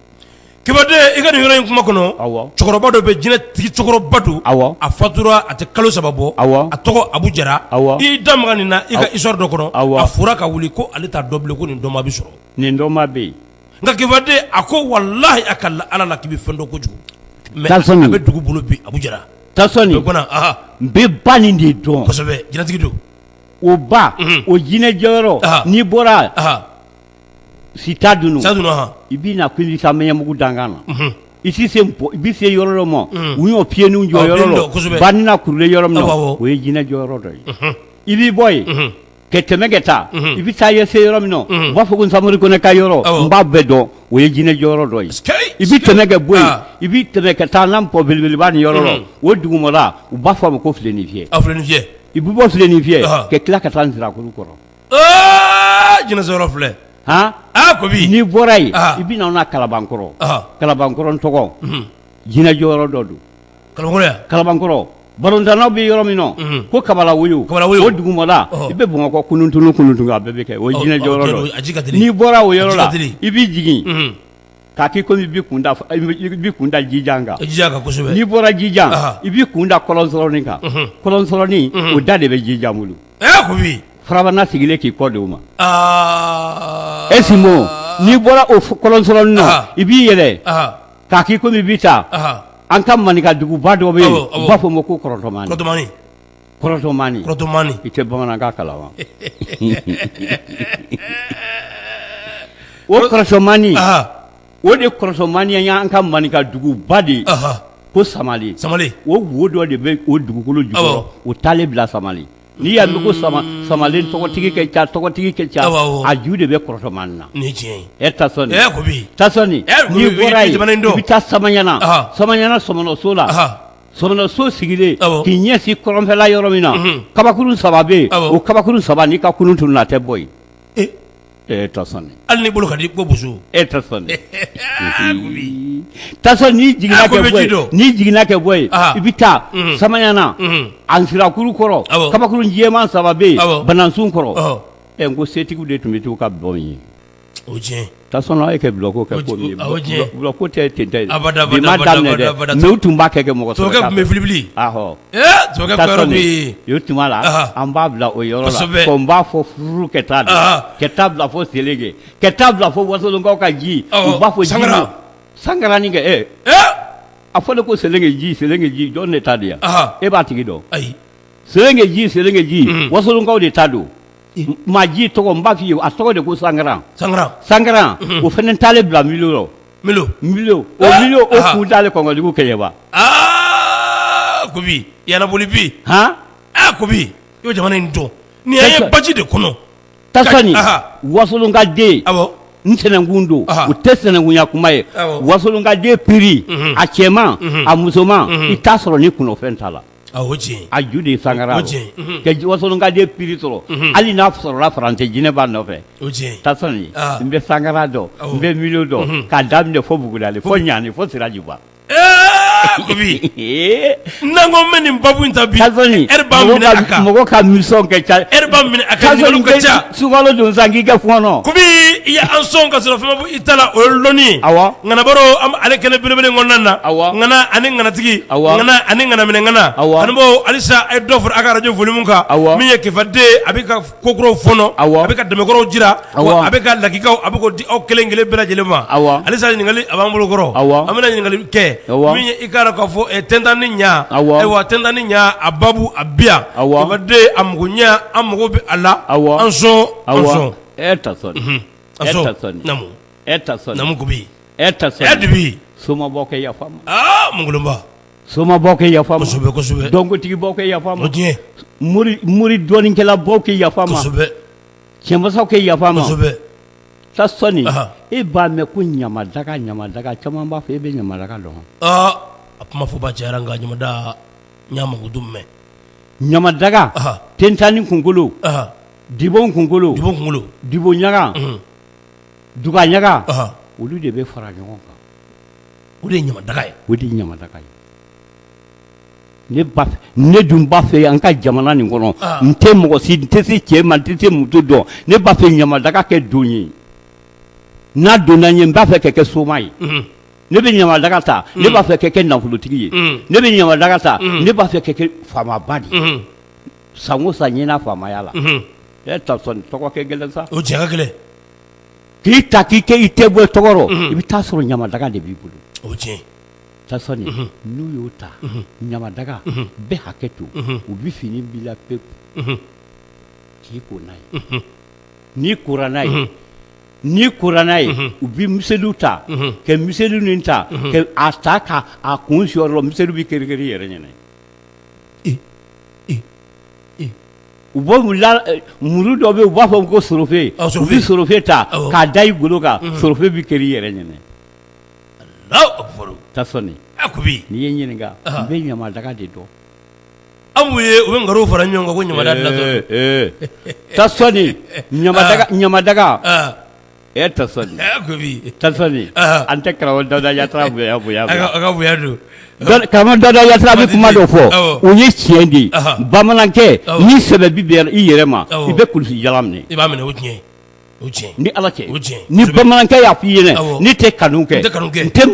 kibaden i ka nin yɔrɔ in kuma kɔnɔ cɛkɔrɔba dɔ bɛ jinɛtigi cɛkɔrɔba don a fatura a tɛ kalo 3 bɔ a tɔgɔ Abu Jara i da maga nin na i ka histoire dɔ kɔnɔ a fɔra ka wuli ko ale t'a dɔn bilen ko nin dɔnma bɛ sɔrɔ nin dɔnma bɛ yen nka kibaden a ko walahi a ka ala la k'i bɛ fɛn dɔ kojugu mais a bɛ dugu bolo bi Abu Jara Tasɔni n bɛ ba nin de dɔn kosɛbɛ jinɛtigi don o ba o jinɛjɛyɔrɔ n'i bɔra sita dunu i bɛ na k'i ka mɛɲɛmugu dankan na i bɛ se yɔrɔ dɔ ma u y'o pieds jɔ yɔrɔ dɔ ba nina kurulen yɔrɔ min na o ye jinɛjɔyɔrɔ dɔ ye i b'i bɔ yen ka tɛmɛ ka taa i bɛ taa ye se yɔrɔ min na u b'a fɔ ko Samori Kɔnɛ ka yɔrɔ n b'a bɛɛ dɔn o ye jinɛjɔyɔrɔ dɔ ye i bɛ tɛmɛ ka bɔ yen i bɛ tɛmɛ ka taa n'an pɔ belebeleba nin yɔrɔ la o dugumala u b'a fɔ a ma ko filenifiyɛ i bɛ bɔ filenifiyɛ ka tila ka taa Nsirakuru kɔrɔ jinɛsɔrɔ filɛ Kobi n'i bɔra yen i bɛ na na Kalabankɔrɔ Kalabankɔrɔ tɔgɔ jinɛjɔyɔrɔ dɔ don Kalabankɔrɔ Barondana bɛ yɔrɔ min na ko Kabalawoyo o dugumala i bɛ Bamakɔ kununtunu a bɛɛ bɛ kɛ o jinɛ jɔyɔrɔ dɔ n'i bɔra o yɔrɔ la i b'i jigin k'a k'i komi i b'i kun da Jijan kan n'i bɔra Jijan i b'i kun da Kɔlɔnsɔrɔnin kan Kɔlɔnsɔrɔnin o da de bɛ Jijan bolo Farabana sigilen k'i kɔ de o ma Esimo n'i bɔra o Kɔlɔnsɔrɔnin na i b'i yɛlɛ k'a k'i komi i b'i taa an ka manika duguba dɔ bɛ yen u b'a fɔ o ma ko Kɔrɔtɔmani i tɛ bamanankan kalan wa o Kɔrɔtɔmani o de Kɔrɔtɔmani y'an ka manika duguba de ye ko Samale o wo dɔ de bɛ o dugukolo jukɔrɔ o taalen bila Samale n'i y'a mɛn ko Samale tɔgɔtigi ka ca a ju de bɛ Kɔrɔtɔmani na Tasɔni n'i bɔra yen i bɛ taa Samaɲana Sɔmɔnɔso la Sɔmɔnɔso sigilen k'i ɲɛsin Kɔrɔnfɛla yɔrɔ min na kabakurun 3 bɛ yen o kabakurun 3 n'i ka kunun tunun a tɛ bɔ yen Tasɔni hali n'i bolo ka di ko boso Tasɔni n'i jiginna kɛ bɔ yen i bɛ taa Samaɲana Ansirakuru kɔrɔ kabakurun jɛman 3 bɛ yen Banansun kɔrɔ n ko setigiw de tun bɛ t'u ka bɔn ye o tiɲɛ Tasɔni e kɛ bulɔko kɛ ko min ye bulɔko tɛ ten tɛ bi ma daminɛ dɛ mais u tun b'a kɛ mɔgɔ sɔrɔ tɔgɔ tun bɛ filibili Tasɔni o tuma la an b'a bila o yɔrɔ la ko n b'a fɔ furu kɛta de kɛta bila fɔ Seleke kɛta bila fɔ Wasolonkaw ka ji u b'a fɔ ji Sankaranin kɛ a fɔlen ko Seleke ji jɔn de ta de yan e b'a tigi dɔn Seleke ji Wasolonkaw de ta don maa ji tɔgɔ n b'a f'i ye a tɔgɔ de ko Sangaran o fana taalen bila Milo o kun t'ale kɔngɔjugu kɛɲɛba Kobi yanaboli bi Kobi i bɛ jamana in dɔn ni ye baji de kɔnɔ Tasɔni Wasolonka den n sɛnɛkun don o tɛ sɛnɛkunya kuma ye Wasolonka den piri a cɛman a musoman i t'a sɔrɔ ni kunɔfɛn t'a la a ju de ye Sankara ka Wasolonka den piri sɔrɔ hali n'a sɔrɔla Faransi jinɛ b'a nɔfɛ Tasɔni n bɛ Sankara dɔn n bɛ Milo dɔn k'a daminɛ fɔ Bugudali fɔ Ɲani fɔ Sirajiba Kobi nango mɛ nin babu in ta bi Tasɔni mɔgɔ ka mission kɛ ca a ka ɲininkaliw ka ca sukalo don san k'i kɛ fɔɔnɔ Kobi i ye an sɔn ka sɔrɔ fɛn ma bɔ i ta la o ye lɔnni ŋanabaro ale kɛnɛ belebele kɔnɔna na ŋana ani ŋanatigi ŋana ani ŋanaminɛ ŋana ani bɔ halisa a ye dɔ fara a ka radio volume kan min ye Kefaden a bɛ ka kokuraw fɔnɔ a bɛ ka dɛmɛkɔrɔw jira a bɛ ka lakikaw a bɛ k'o di aw kelen kelen bɛɛ lajɛlen ma halisa ɲininkali a b'an bolo kɔrɔ an bɛna ɲininkali kɛ min ye i k'a dɔn k'a fɔ tɛntan ni ɲa ayiwa tɛntan ni ɲa a babu a biya Kefaden a mago ɲa an mago bɛ a la an sɔn Tasɔni namu Kobi Tasɔni somabɔ kɛ yafa ma Mungulumba somabɔ kɛ yafa ma kosɛbɛ dɔnkotigibɔ kɛ yafa ma muri dɔɔninkɛla bɔ kɛ yafa ma cɛmasaw kɛ yafa ma Tasɔni e b'a mɛn ko ɲamadaga caman b'a fɔ e bɛ ɲamadaga dɔn a kuma fɔ ba cayara nka ɲamada ɲamaku dun mɛn ɲamadaga tɛntani kunkolo Dibon kunkolo Dibo ɲaga Duga ɲaga olu de bɛ fara ɲɔgɔn kan o de ye ɲamadaga ye ne dun b'a fɛ an ka jamana nin kɔnɔ n tɛ se cɛ ma n tɛ se muso dɔn ne b'a fɛ ɲamadaga kɛ don ye n'a donna n ye n b'a fɛ kɛ soma ye ne bɛ ɲamadaga ta ne b'a fɛ kɛ nafolotigi ye ne bɛ ɲamadaga ta ne b'a fɛ kɛ faamaba de ye san o san ɲɛna faamaya la Tasɔni tɔgɔ kɛ gɛlɛn sa o cɛ ka gɛlɛn k'i ta k'i kɛ i tɛ bɔ tɔgɔ i bɛ taa sɔrɔ ɲamadaga de b'i bolo o tiɲɛ Tasɔni n'u y'o ta ɲamadaga bɛɛ hakɛ to u bɛ fini b'i la pewu k'i ko n'a ye n'i kora n'a ye u bɛ miseliw ta ka miseliw nin ta ka a ta k'a kun si yɔrɔ la miseliw bɛ keri-keri yɛrɛ ɲɛna u bɔ muru dɔ bɛ yen u b'a fɔ ko sorofe u bɛ sorofe ta k'a da i golo kan sorofe bɛ keri yɛrɛ ɲɛna Tasɔni n'i ye ɲininka n bɛ ɲamadaga de dɔn an b'u ye u bɛ nkalon fara ɲɔgɔn kan ko ɲamada dilatɔ Tasɔni ɲamadaga e ta sɔnni ko bi ta sɔnni an tɛ karamɔgɔ Dawuda Yatara bonya aga bonya do karamɔgɔ Dawuda Yatara bɛ kuma dɔ fɔ o ye tiɲɛ de ye bamanankɛ ni sɛbɛ bi bɛn i yɛrɛ ma i bɛ kulusi jala minɛ i b'a minɛ o tiɲɛ o tiɲɛ ni Ala cɛ ni bamanankɛ y'a f'i ɲɛna ni tɛ kanu kɛ n tɛ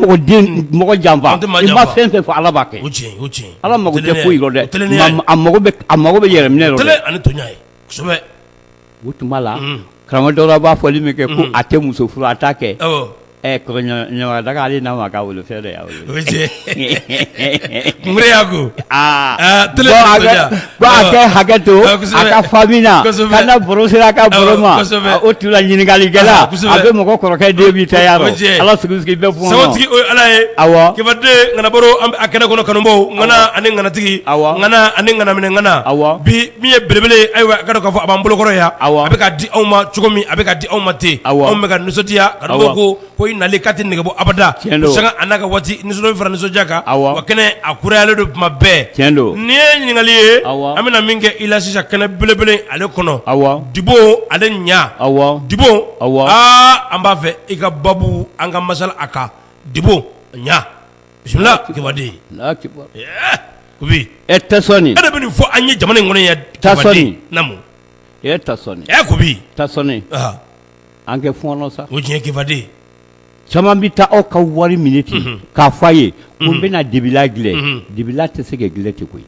mɔgɔ janfa i ma fɛn fɛn fɔ Ala b'a kɛ o tiɲɛ Ala mago tɛ foyi la dɛ a mago bɛ yɛrɛ minɛ la dɛ ani toɲa ye kosɛbɛ o tuma la karamɔgɔ Dawuda b'a fɔli min kɛ ko a tɛ muso furu a t'a kɛ ɲamakala ale n'a ma k'a wolo fɛn dɔ y'a wolo o tiɲɛ kungure y'a ko ko a kɛ hakɛ to a ka famille na ka na baro sera a ka baro ma o tun la ɲininkalikɛla a bɛ mɔgɔ kɔrɔkɛ den b'i ta yɔrɔ Ala sigi bɛɛ fɔ sagotigi o ye Ala ye awɔ kibaden ŋanabaro a kɛnɛ kɔnɔ kanubaw ŋana ani ŋanatigi ŋana ani ŋanaminɛ ŋana awɔ bi min ye belebele ayiwa a ka dɔn k'a fɔ a b'an bolokɔrɔ yan a bɛ ka di anw ma cogo min a bɛ ka di anw ma ten anw bɛ ka nisɔndiya kanubaw ko i nali k'a tɛ nɛgɛbɔ abada sanga a n'a ka waati nisɔndiya fara nisɔndiya kan wa kɛnɛ a kurayalen don tuma bɛɛ nin ye ɲininkali ye an bɛna min kɛ i la sisan kɛnɛ belebele ale kɔnɔ Dibo ale ɲa Dibo an b'a fɛ i ka babu an ka masala a kan Dibo ɲa bisimila kibaden Kubi tɛ sɔnni e de bɛ nin fɔ an ye jamana in kɔnɔ yan Kibaden namu tɛ sɔnni Kubi tɛ sɔnni an kɛ fɔɔnɔ sa o tiɲɛ Kibaden caman bɛ taa aw ka wari minɛ ten k'a fɔ a ye ko n bɛna dibila dilan dibila tɛ se ka dilan ten koyi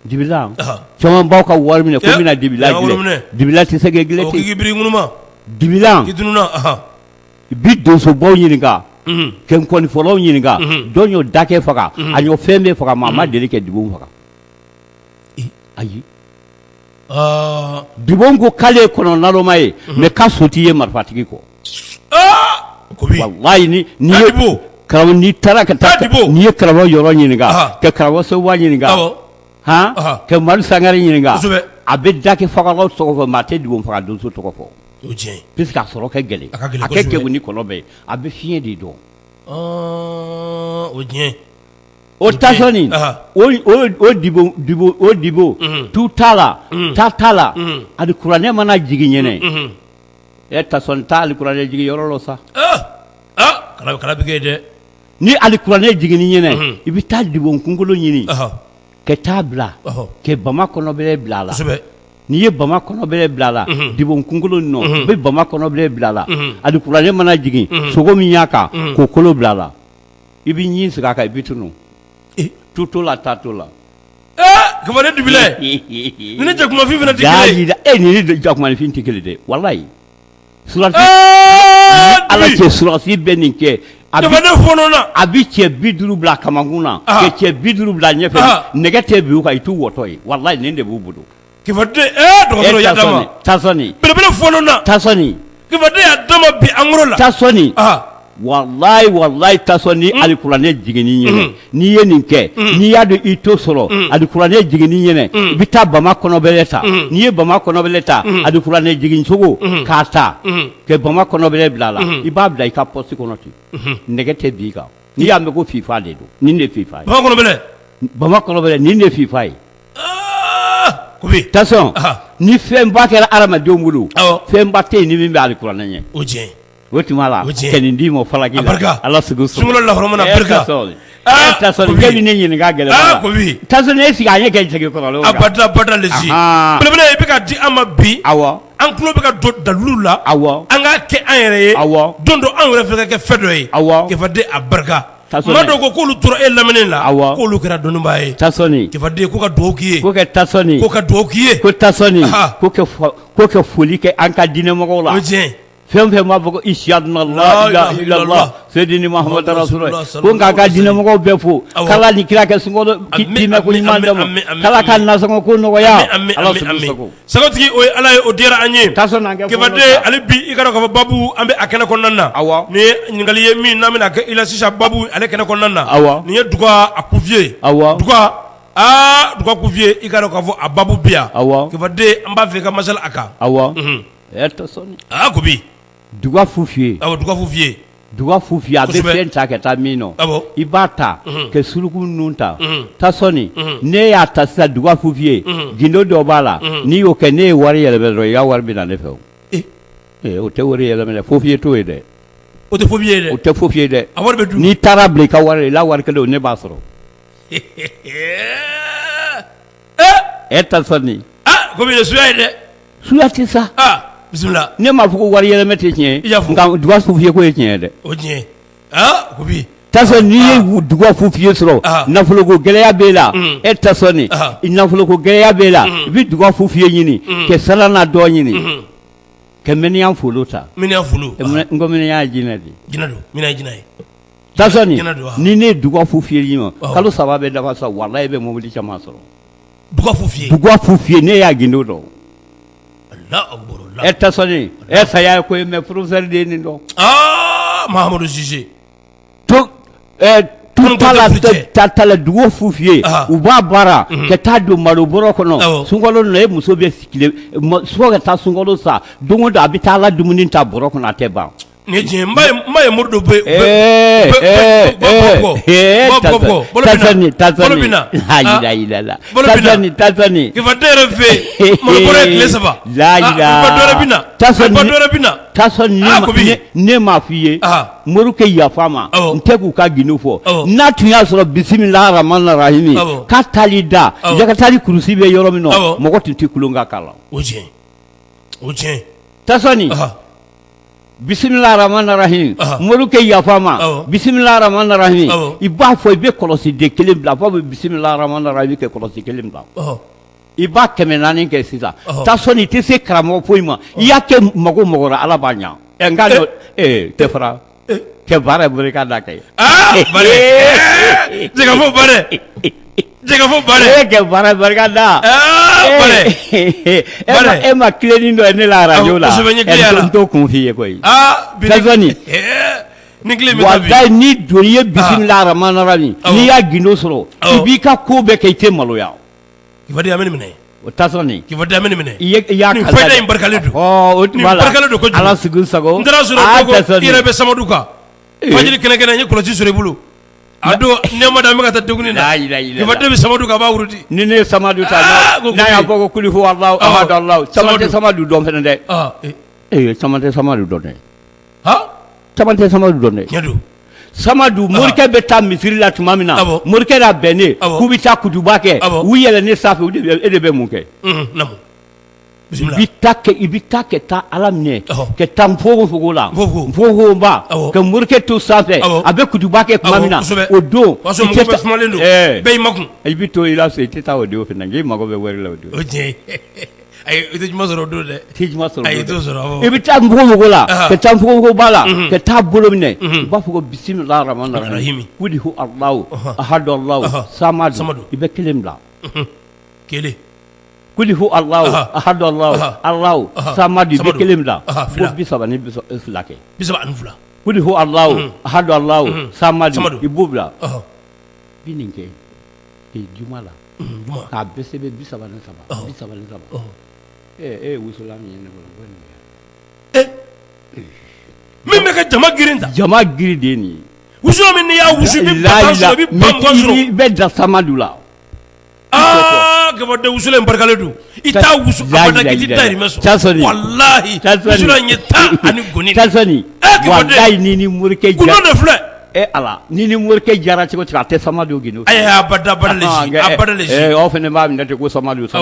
dibila caman b'aw ka wari minɛ ko n bɛna dibila dilan dibila tɛ se ka dilan ten k'i biri ŋunuma dibila k'i tununa i bi donsobaw ɲininka ka nkɔnifɔlaw ɲininka dɔw y'o dakɛ faga a y'o fɛn bɛɛ faga maa ma deli ka dibo faga ayi Dibon ko k'ale kɔnɔ naloma ye mais k'a so t'i ye marifatigi kɔ wallahi ni ye karamɔgɔ n'i taara ka taa n'i ye karamɔgɔ yɔrɔ ɲininka ka karamɔgɔ Sekuba ɲininka ka Madu Sangare ɲininka a bɛ dakɛ fagalaw tɔgɔ fɔ maa tɛ Dibon faga donso tɔgɔ fɔ puisque a sɔrɔ ka gɛlɛn a kɛ kɛgun ni kɔnɔ bɛɛ a bɛ fiɲɛ de dɔn o tiɲɛ o tasɔnni o dibo tu t'a la ta t'a la ali kuranɛ mana jigin ɲɛnɛ tasɔnni t'a ali kuranɛ jigin yɔrɔ la sa kala bɛ kɛ dɛ ni ali kuranɛ jiginni ɲɛnɛ i bɛ taa dibo kunkolo ɲini ka taa bila ka bama kɔnɔbɛlɛ bila a la n'i ye bama kɔnɔbɛlɛ bila a la dibo kunkolo nɔ i bɛ bama kɔnɔbɛlɛ bila a la ali kuranɛ mana jigin sogo min y'a kan k'o kolo bila a la i bɛ ɲin sigi a kan i bɛ tunu tuto la tato la Kibaden dibila ni ne jakumafin fana tɛ kelen ni ne jakumafin tɛ kelen dɛ wallahi surasi Ala cɛ surasi bɛ nin kɛ a bɛ cɛ 50 bila kamakun na ka cɛ 50 bila ɲɛfɛ nɛgɛ tɛ bi u kan i t'u wɔtɔ ye wallahi nin de b'u bolo Kibaden dɔgɔtɔrɔ y'a d'a ma tasɔnni belebele fɔlɔ tasɔnni Kibaden y'a d'a ma bi an kɔrɔ la tasɔnni wallahi tasɔnni ali kuranɛ jiginni ɲɛnɛ n'i ye nin kɛ n'i y'a dɔn i t'o sɔrɔ ali kuranɛ jiginni ɲɛnɛ i bɛ taa bama kɔnɔbɛlɛ ta n'i ye bama kɔnɔbɛlɛ ta ali kuranɛ jigin cogo k'a ta ka bama kɔnɔbɛlɛ bila a la i b'a bila i ka pɔsi kɔnɔ ten nɛgɛ tɛ bin i kan n'i y'a mɛn ko fifa de don nin de fifa ye bama kɔnɔbɛlɛ nin de fifa ye tasɔn ni fɛnba kɛra adamadenw bolo fɛnba tɛ yen ni min bɛ ali kuranɛ ɲɛ o tuma la ka nin d'i ma falaki la Ala sago sunkalo lahɔrɔmana barika tasɔnni k'e bɛ ne ɲininka gɛlɛya la tasɔnni e sigi a ɲɛ kɛ jɛgɛ kɔrɔ a bada lezi belebele i bɛ ka di an ma bi an tulo bɛ ka don dalilu la an k'a kɛ an yɛrɛ ye don dɔ an yɛrɛ fɛ ka kɛ fɛn dɔ ye Kibaden a barika maa dɔw ko k'olu tora e lamɛnni la k'olu kɛra dɔnnibaa ye tasɔnni Kibaden ko ka dugawu k'i ye ko kɛ tasɔnni ko ka dugawu k'i ye ko tasɔnni ko kɛ foli kɛ an ka diinɛmɔgɔw la o tiɲɛ fɛn fɛn b'a fɔ ko ishadna la ilaha illallah sayyidina Muhammad rasulullah ko nka ka diinɛmɔgɔw bɛɛ fo k'Ala ni kira kɛ sunkalo timɛ ko ɲuman d'a ma k'Ala ka nasɔngɔ ko nɔgɔya Ala sago sagotigi o ye Ala ye o diyara an ye Kibaden ale bi i ka dɔn k'a fɔ babu an bɛ a kɛnɛ kɔnɔna na nin ye ɲininkali ye min n'an bɛna kɛ i la sisan babu ale kɛnɛ kɔnɔna na nin ye duga a kufiye duga kufiye i ka dɔn k'a fɔ a babu bi yan Kibaden an b'a fɛ i ka masala a kan Kubi duga fu f'i ye duga fu f'i ye a bɛ fɛn ta ka taa min nɔ i b'a ta ka suruku ninnu ta tasɔnni ne y'a ta sisan duga fu f'i ye gindo dɔ b'a la n'i y'o kɛ ne ye wari yɛlɛmɛ dɔrɔn i ka wari bɛ na ne fɛ o o tɛ wari yɛlɛmɛ fo fiye t'o ye dɛ o tɛ fo fiye dɛ o tɛ fo fiye dɛ a wari bɛ dun n'i taara bila i ka wari la wari kelen ne b'a sɔrɔ ta sɔn nin komi ye suya ye dɛ suya tɛ sa bisimila ne m'a fɔ ko wari yɛlɛmɛ tɛ tiɲɛ nka duga fo fiye ko ye tiɲɛ dɛ o tiɲɛ kobi ta sɔn n'i ye duga fo fiye sɔrɔ nafoloko gɛlɛya b'e la ta sɔn nin nafoloko gɛlɛya b'e la i bɛ duga fo fiye ɲini kɛ sara n'a dɔ ɲini kɛ miniyan folo ta miniyan folo n ko miniyan ye jinɛ de jinɛ don miniyan jinɛ ye ta sɔn nin ni ne ye duga fo fiye ɲini kalo 3 bɛ dafa sa walayi bɛ mobili caman sɔrɔ duga fo fiye duga fo fiye ne y'a gindo dɔn ta sɔn nin saya ye ko ye mais professeur de ye nin dɔn Mahamadou Cissé to tala dugu fu fiye u b'a baara ka taa don malo bɔrɔ kɔnɔ sunkalo na e muso bɛ sigilen so ka taa sunkalo sa don o don a bɛ taa la dumuni ta bɔrɔ kɔnɔ a tɛ ban ni tiɲɛ n ba ye mori dɔ bɛ Tazani kifa yɛrɛ fɛ mori bɔrɔ ye tile 3 ne m'a f'i ye morikɛ yafa ma n tɛ k'u ka gindo fɔ n'a tun y'a sɔrɔ bisimilahi rahmani rahimi k'a taali da yakatali kurusi bɛ yɔrɔ min na mɔgɔ tun tɛ kulon ka k'a la o tiɲɛ Tazani bisimilahi rahmani rahimi morikɛ yafa ma bisimilahi rahmani rahimi i b'a fɔ i bɛ kɔlɔsiden kelen bila fɔ bɛ bisimilahi rahmani rahimi kɛ kɔlɔsi kelen bila i b'a 400 kɛ sisan Tazani i tɛ se karamɔgɔ foyi ma i y'a kɛ mago mɔgɔ la Ala b'a ɲa nka tɛ fara kɛ baara bolo k'a da kɛ jɛgɛfo bare kɛ baara barika da e ma tilenin dɔ ye ne la radio la n t'o kun f'i ye koyi Tazani walayi ni doni ye bisimilahi rahmani rahimi n'i y'a gindo sɔrɔ i b'i ka ko bɛɛ kɛ i tɛ maloya kifa di ameni minɛ o Tazani kifa di ameni minɛ i y'a nin fayida in barikalen don o tuma la barikalen don kojugu Ala sigi sago n taara sɔrɔ ko i yɛrɛ bɛ Samadu kan fajiri kɛnɛ n ye kɔlɔsi sɔrɔ i bolo a don nɛma da an bɛ ka taa duguni na kifa di bɛ Samadu kan a b'a wuruti ni ne ye Samadu ta n'a y'a fɔ ko kuli hu Alahu ahadu Alahu caman tɛ Samadu dɔn fɛnɛ dɛ caman tɛ Samadu dɔn dɛ caman tɛ Samadu dɔn dɛ tiɲɛ don Samadu morikɛ bɛ taa misiri la tuma min na morikɛ n'a bɛnnen k'u bɛ taa kutuba kɛ u yɛlɛnnen sanfɛ e de bɛ mun kɛ i bɛ taa ka taa Ala minɛ ka taa nfogo la nfogoba ka morikɛ to sanfɛ a bɛ kutuba kɛ tuma min na o don bɛɛ y'i makun i bɛ to i la so i tɛ taa o don fana i mago bɛ wari la o don ayi i tɛ juma sɔrɔ o don dɛ ayi t'o sɔrɔ i bɛ taa nfogo la ka taa nfogoba la ka taa bolo minɛ i b'a fɔ ko bisimilahi rahmani rahimi kuli hu Alahu ahadu Alahu samadu i bɛ kelen bila kelen kuli hu Alahu ahadu Alahu samadu i bɛ kelen bila fo 32 kɛ 32 kuli hu Alahu ahadu Alahu samadu i b'o bila bi nin kɛ juma la k'a bɛɛ sɛbɛn 33 wusulan min ye ne bolo min bɛ ka jama girin ta jama giri de ye nin ye wusulan min n'i y'a wusu i bɛ ba sɔrɔ i bɛ ba mugan sɔrɔ i bɛ da Samadu la kabade wusulan in barikalen don i t'a wusu abada i tɛ dahirimɛ sɔrɔ walahi wusulan in ye 10 ani goni Tazani walayi ni morikɛ gundo de filɛ Ala ni morikɛ jara cogo cogo a tɛ Samadu gindo ayi abada lesi aw fana b'a minɛ ten ko Samadu tɛ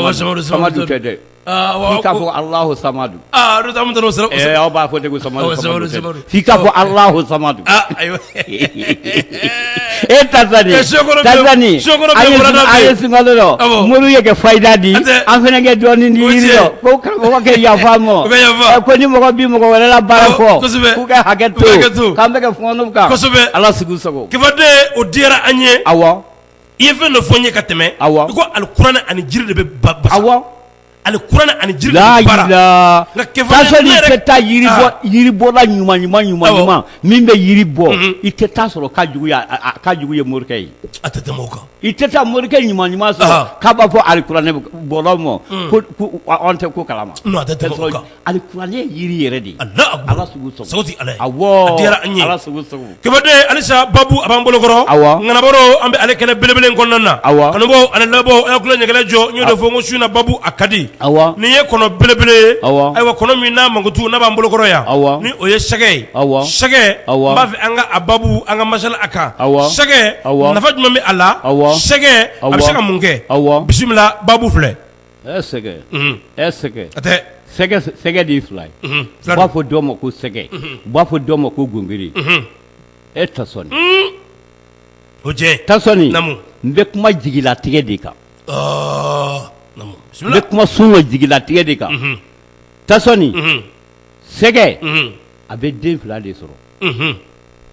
dɛ f'i ka fɔ Alahu Samadu do ta mun tɛ n'o sɔrɔ aw b'a fɔ ten ko Samadu f'i ka fɔ Alahu Samadu Tazani a ye sunkalo dɔ moriw ye kɛ fayida di an fana kɛ dɔɔnin di yiri dɔ ko karamɔgɔ kɛ yafa mɔ ko ni mɔgɔ bi mɔgɔ wɛrɛ la baara fɔ k'u kɛ hakɛ to k'an bɛ kɛ fɔnɔw kan Ala sigi sago kifa de o diyara an ye awɔ i ye fɛn dɔ fɔ n ye ka tɛmɛ i ko alikuranɛ ani jiri de bɛ basa awɔ alikuranɛ ani jiri de bɛ baara Tazani i tɛ taa yiribɔla ɲuman min bɛ yiri bɔ i tɛ taa sɔrɔ ka jugu ye morikɛ ye a tɛ tɛmɛ o kan i tɛ taa morikɛ ɲuman sɔrɔ k'a b'a fɔ alikuranɛ bɔlaw ma ko an tɛ ko kalama non a tɛ tɛmɛ o kan alikuranɛ ye yiri yɛrɛ de ye Ala sugu sago ti Ala ye awɔ a diyara an ye Ala sugu sago kifa de halisa babu a b'an bolo kɔrɔ awɔ ŋanabaro an bɛ ale kɛnɛ belebele in kɔnɔna na awɔ kanubɔ ani labɔ a ye kulo ɲɛgɛlɛ jɔ n y'o de fɔ n ko su in na babu a ka di Awa. Ni ye kono belebele. Awa. Ayiwa kono min n'a mankutu n'a b'an bolo kɔrɔ yan. Awa. Ni o ye sɛgɛ ye. Awa. Sɛgɛ. Awa. N b'a fɛ an ka a babu an ka masala a kan. Awa. Sɛgɛ. Awa. Nafa jumɛn bɛ a la. Awa. Sɛgɛ. A bɛ se ka mun kɛ. Awa. Bisimila babu filɛ. Sɛgɛ. Sɛgɛ. A tɛ. Sɛgɛ de ye fila ye. U b'a fɔ dɔw ma ko sɛgɛ. U b'a fɔ dɔw ma ko gonbiri. E ta sɔnni. O jɛ. Ta sɔnni. Namu. N bɛ kuma jigilatigɛ de kan. Namu. N bɛ kuma sun jigilatigɛ de kan. Ta sɔnni. Sɛgɛ. A bɛ den fila de sɔrɔ.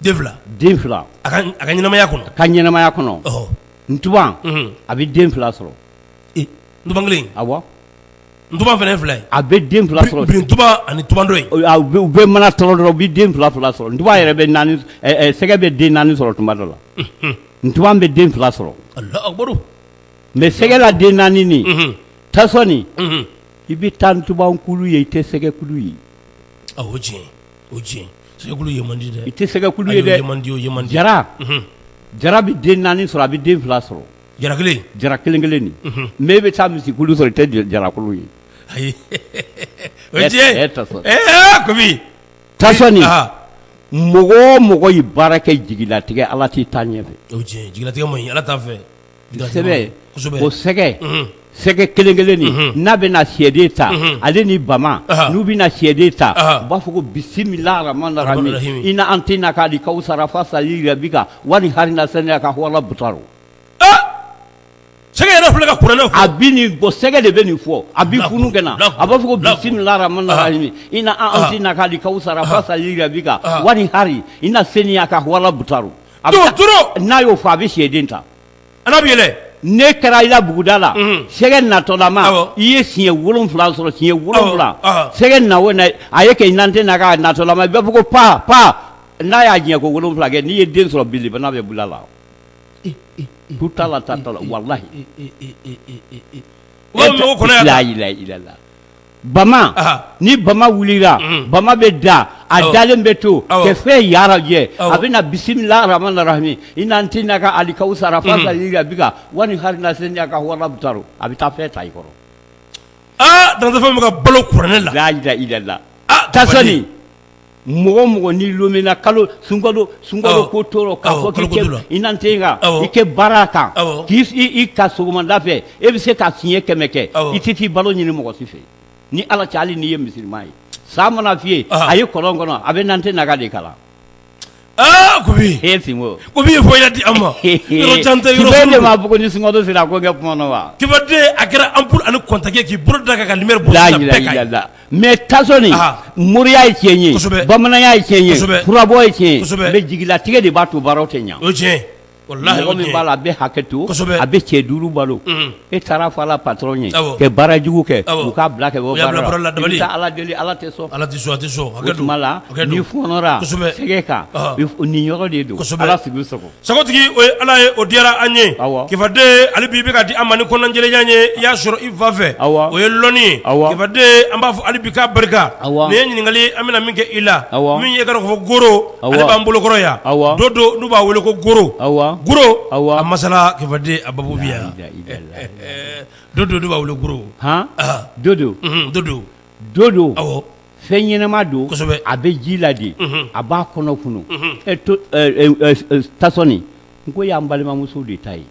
Den fila. Den fila. A ka ɲɛnamaya kɔnɔ. A ka ɲɛnamaya kɔnɔ. Ntuban. A bɛ den fila sɔrɔ. Ntuban kelen. Awɔ. Ntuban fana filɛ. A bɛ den fila sɔrɔ. Birintuban ani tuban dɔ ye. U bɛ mana tɔrɔ dɔrɔn u bɛ den fila sɔrɔ. Ntuban yɛrɛ bɛ naani sɛgɛ bɛ den naani sɔrɔ tuma dɔ la. Ntuban bɛ den fila sɔrɔ. Alahu akibaru. Mais sɛgɛ la den naani nin. Ta sɔnni. I bɛ taa ntuban kulu ye i tɛ sɛgɛ kulu ye. O tiɲɛ o tiɲɛ sɛgɛ kulu ye man di dɛ. I tɛ sɛgɛ kulu ye dɛ. Ye man di o ye man di. Jara. Jara bɛ den naani sɔrɔ a bɛ den fila sɔrɔ. Jara kelen. Jara kelen kelen nin. Mais i bɛ taa misi kulu sɔrɔ i tɛ jara kulu ye. Ayi o tiɲɛ. Kobi. Ta sɔnni. Mɔgɔ o mɔgɔ ye baara kɛ jigilatigɛ Ala t'i taa ɲɛfɛ. O tiɲɛ jigilatigɛ man ɲi Ala t'a fɛ. Sɛbɛ o sɛgɛ. Sɛgɛ kelen kelen nin n'a bɛ na sɛden ta ale ni bama n'u bɛ na sɛden ta u b'a fɔ ko bisimila rahmani rahim ina antina ka di kawsara fasali rabbika wani harina saniya ka wala butaru. Sɛgɛ yɛrɛ filɛ ka kuranɛ fɔ. A bi nin bɔ sɛgɛ de bɛ nin fɔ a bi funu kɛ na a b'a fɔ ko bisimila rahmani rahim ina antina ka di kawsara fasali rabbika wani hari ina saniya ka wala butaru. N'a y'o fɔ a bɛ sɛden ta. N'a bɛ yɛlɛ. Ne kɛra i la buguda la sɛgɛ natɔlama i ye siɲɛ 7 sɔrɔ siɲɛ 7 sɛgɛ na o na a ye kɛ nante na ka natɔlama i b'a fɔ ko pa n'a y'a diɲɛ ko 7 kɛ n'i ye den sɔrɔ bilibana bɛ bula la tu t'a la ta la walahi la bama ni bama wulila bama bɛ da a dalen bɛ to kɛ fɛn yarajɛ a bɛ na bisimila rahmani rahim ina antina ka alikawusara fasali rabbika wani harina saniya ka wala butaru a bɛ taa fɛn ta i kɔrɔ. Dansafɛn bɛ ka balo kuranɛ la. La ilaha ta sɔnni mɔgɔ mɔgɔ ni lomina kalo sunkalo ko tɔɔrɔ k'a fɔ k'i kɛ i nan tɛ ka i kɛ baara kan k'i ka sɔgɔmada fɛ e bɛ se ka siɲɛ 100 kɛ i tɛ t'i balo ɲini mɔgɔ si fɛ. Ni Ala cɛ hali n'i ye musulman ye san mana f'i ye a ye kɔlɔn kɔnɔ a bɛ nante naga de kalan. Kobi. Sinko. Kobi ye fɔ di an ma. Yɔrɔ jan tɛ yɔrɔ sunu. Kibaden m'a fɔ ko ni sunkalo sera ko kɛ kuma na wa. Kibaden a kɛra ampoule ani contact k'i bolo da ka lumière bɔ sira bɛɛ ka ye. Mais tasɔnni moriya ye tiɲɛ ye bamananya ye tiɲɛ ye furabɔ ye tiɲɛ ye mais jigilatigɛ de b'a to baaraw tɛ ɲɛ. O tiɲɛ. Mɔgɔ min b'a la a bɛ hakɛ to a bɛ cɛ 5 balo e taara fɔ a la patron ye kɛ baara jugu kɛ u k'a bila kɛ bɔ baara la i bɛ taa Ala deli Ala tɛ sɔn. Ala tɛ sɔn a tɛ sɔn. O tuma la n'i fɔnɔra sɛgɛ kan nin yɔrɔ de don Ala sigi sago. Sagotigi o ye Ala ye o diyara an ye. Kifaden hali bi i bɛ ka di an ma ni kɔnɔnajɛlenya ye i y'a sɔrɔ i fa fɛ o ye lɔnni ye. Kifaden an b'a fɔ hali bi k'a barika nin ye ɲininkali an bɛna min kɛ i la min ye k'a fɔ goro ale b'an bolokɔrɔ yan don n'u b'a wele ko goro. Goro a masala kifaden a babu bi yan dodo b'a wele goro dodo fɛn ɲɛnama don a bɛ ji la de a b'a kɔnɔ funu tasɔnni n ko y'an balimamuso de ta ye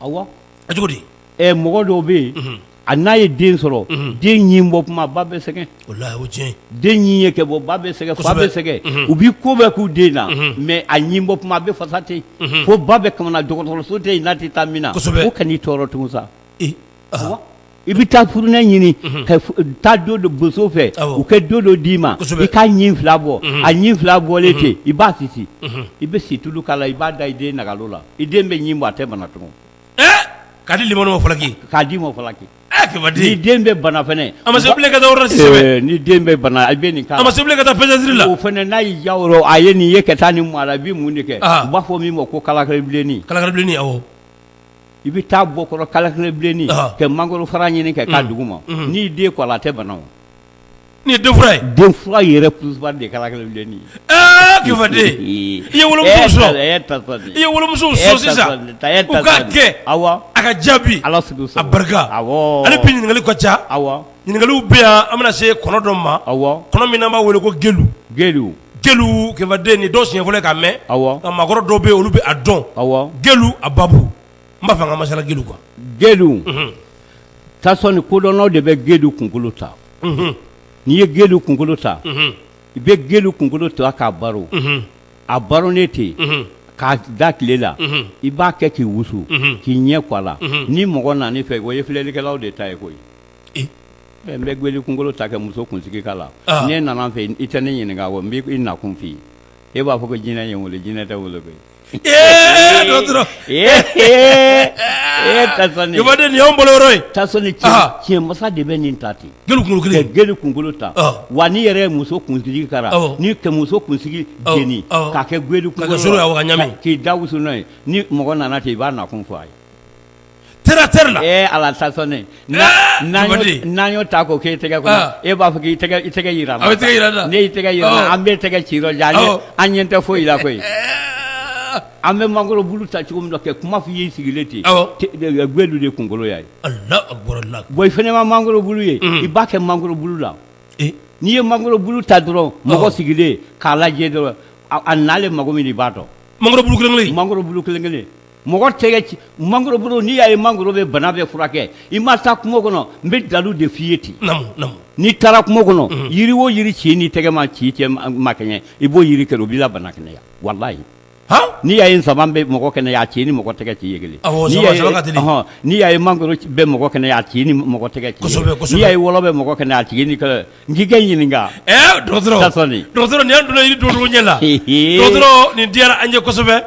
awɔ a cogo di mɔgɔ dɔw bɛ yen a n'a ye den sɔrɔ den ɲin bɔ kuma ba bɛ sɛgɛn den ɲin ye kɛ bɔ ba bɛ sɛgɛn fa bɛ sɛgɛn u b'i ko bɛɛ k'u den na mais a ɲin bɔ kuma a bɛ fasa ten fo ba bɛ kamana dɔgɔtɔrɔso tɛ yen n'a tɛ taa min na o kan'i tɔɔrɔ tugun sa i bɛ taa furunɛ ɲini ka taa don dɔ boso fɛ u kɛ don dɔ d'i ma i k'a ɲin 2 bɔ a ɲin 2 bɔlen ten i b'a sisi i bɛ situlu k'a la i b'a da i den nagalo la i den bɛ ɲin bɔ a tɛ bana tugun k'a di limanu ma falaki k'a di ma falaki ni den bɛ bana fɛnɛ a ma se bilen ka taa yɔrɔ sɛbɛn ni den bɛ bana a bɛ nin k'a la a ma se bilen ka taa pédiatrie la o fɛnɛ n'a y'i ja yɔrɔ a ye nin ye ka taa nin mɔ a la i bɛ mun de kɛ u b'a fɔ min ma ko kalakaribilenni awɔ i bɛ taa bɔ kɔrɔ kalakaribilenni ka mangoro fara ɲini ka k'a dugu ma n'i den kɔ a la a tɛ bana o ni ye den fura ye den fura yɛrɛ plus de kalakaribilenni kifade ye wolomuso so ye wolomuso so sisan u ka kɛ a ka jaabi a barika ale bi ɲininkali ka ca ɲininkaliw bɛ yan an bɛna se kɔnɔ dɔ ma kɔnɔ min n'an b'a wele ko gelu kifaden ni dɔw siɲɛ fɔlɔ k'a mɛn nka maakɔrɔ dɔw bɛ yen olu bɛ a dɔn gelu a babu n b'a fɛ ka masala gelu kan gelu tasɔn ni kodɔnnaw de bɛ gelu kunkolo ta n'i ye gelu kunkolo ta i bɛ gelu kunkolo ta k'a baro a baronen ten k'a da tile la i b'a kɛ k'i wusu k'i ɲɛ kɔ a la ni mɔgɔ nana fɛ o ye filɛlikɛlaw de ta ye koyi n bɛ gelu kunkolo ta kɛ muso kunsigi k'a la n'e nana n fɛ i tɛ ne ɲininka o n b'i nakun f'i ye e b'a fɔ ko jinɛ ye n wele jinɛ tɛ wele koyi dɔgɔtɔrɔ tasɔni kifaden nin y'anw bolo yɔrɔ ye tasɔni tiɲɛ masa de bɛ nin ta ten gelu kunkolo kelen gelu kunkolo ta wa n'i yɛrɛ ye muso kunsigi kɛra ni ka muso kunsigi jeni k'a kɛ gelu kunkolo k'i da wusu n'o ye ni mɔgɔ nana ten i b'a nakun fɔ a ye terre la ala tasɔni n'an y'o ta k'o k'e tɛgɛ kɔnɔ e b'a fɔ k'i tɛgɛ yira na ne y'i tɛgɛ yira na an bɛ tɛgɛ ci yɔrɔ jan an ɲɛ tɛ foyi la koyi an bɛ mangoro bulu ta cogo min na kɛ kuma f'i y'i sigilen ten gelu de kunkolo y'a ye bon i fana ma mangoro bulu ye i b'a kɛ mangoro bulu la n'i ye mangoro bulu ta dɔrɔn mɔgɔ sigilen k'a lajɛ dɔrɔn a nalen mago min i b'a dɔn mangoro bulu kelen mangoro bulu kelen mɔgɔ tɛgɛ ci mangoro bulu n'i y'a ye mangoro bɛ bana bɛ furakɛ i ma taa kungo kɔnɔ n bɛ dalu de f'i ye ten n'i taara kungo kɔnɔ yiri o yiri ci n'i tɛgɛ ma ci cɛ ma kɛɲɛ i b'o yiri kɛ o b'i la bana kɛnɛya walayi n'i y'a ye nsaban bɛ mɔgɔ kɛnɛ a ci ni mɔgɔ tɛgɛ ci ye kelen n'i y'a ye mangoro bɛ mɔgɔ kɛnɛ a ci ni mɔgɔ tɛgɛ ci n'i y'a ye wɔlɔ bɛ mɔgɔ kɛnɛ a ci ni kɛlɛ n k'i kɛ ɲininka dɔgɔtɔrɔ nin y'an donna yiri dɔw ɲɛ la dɔgɔtɔrɔ nin diyara an ye kosɛbɛ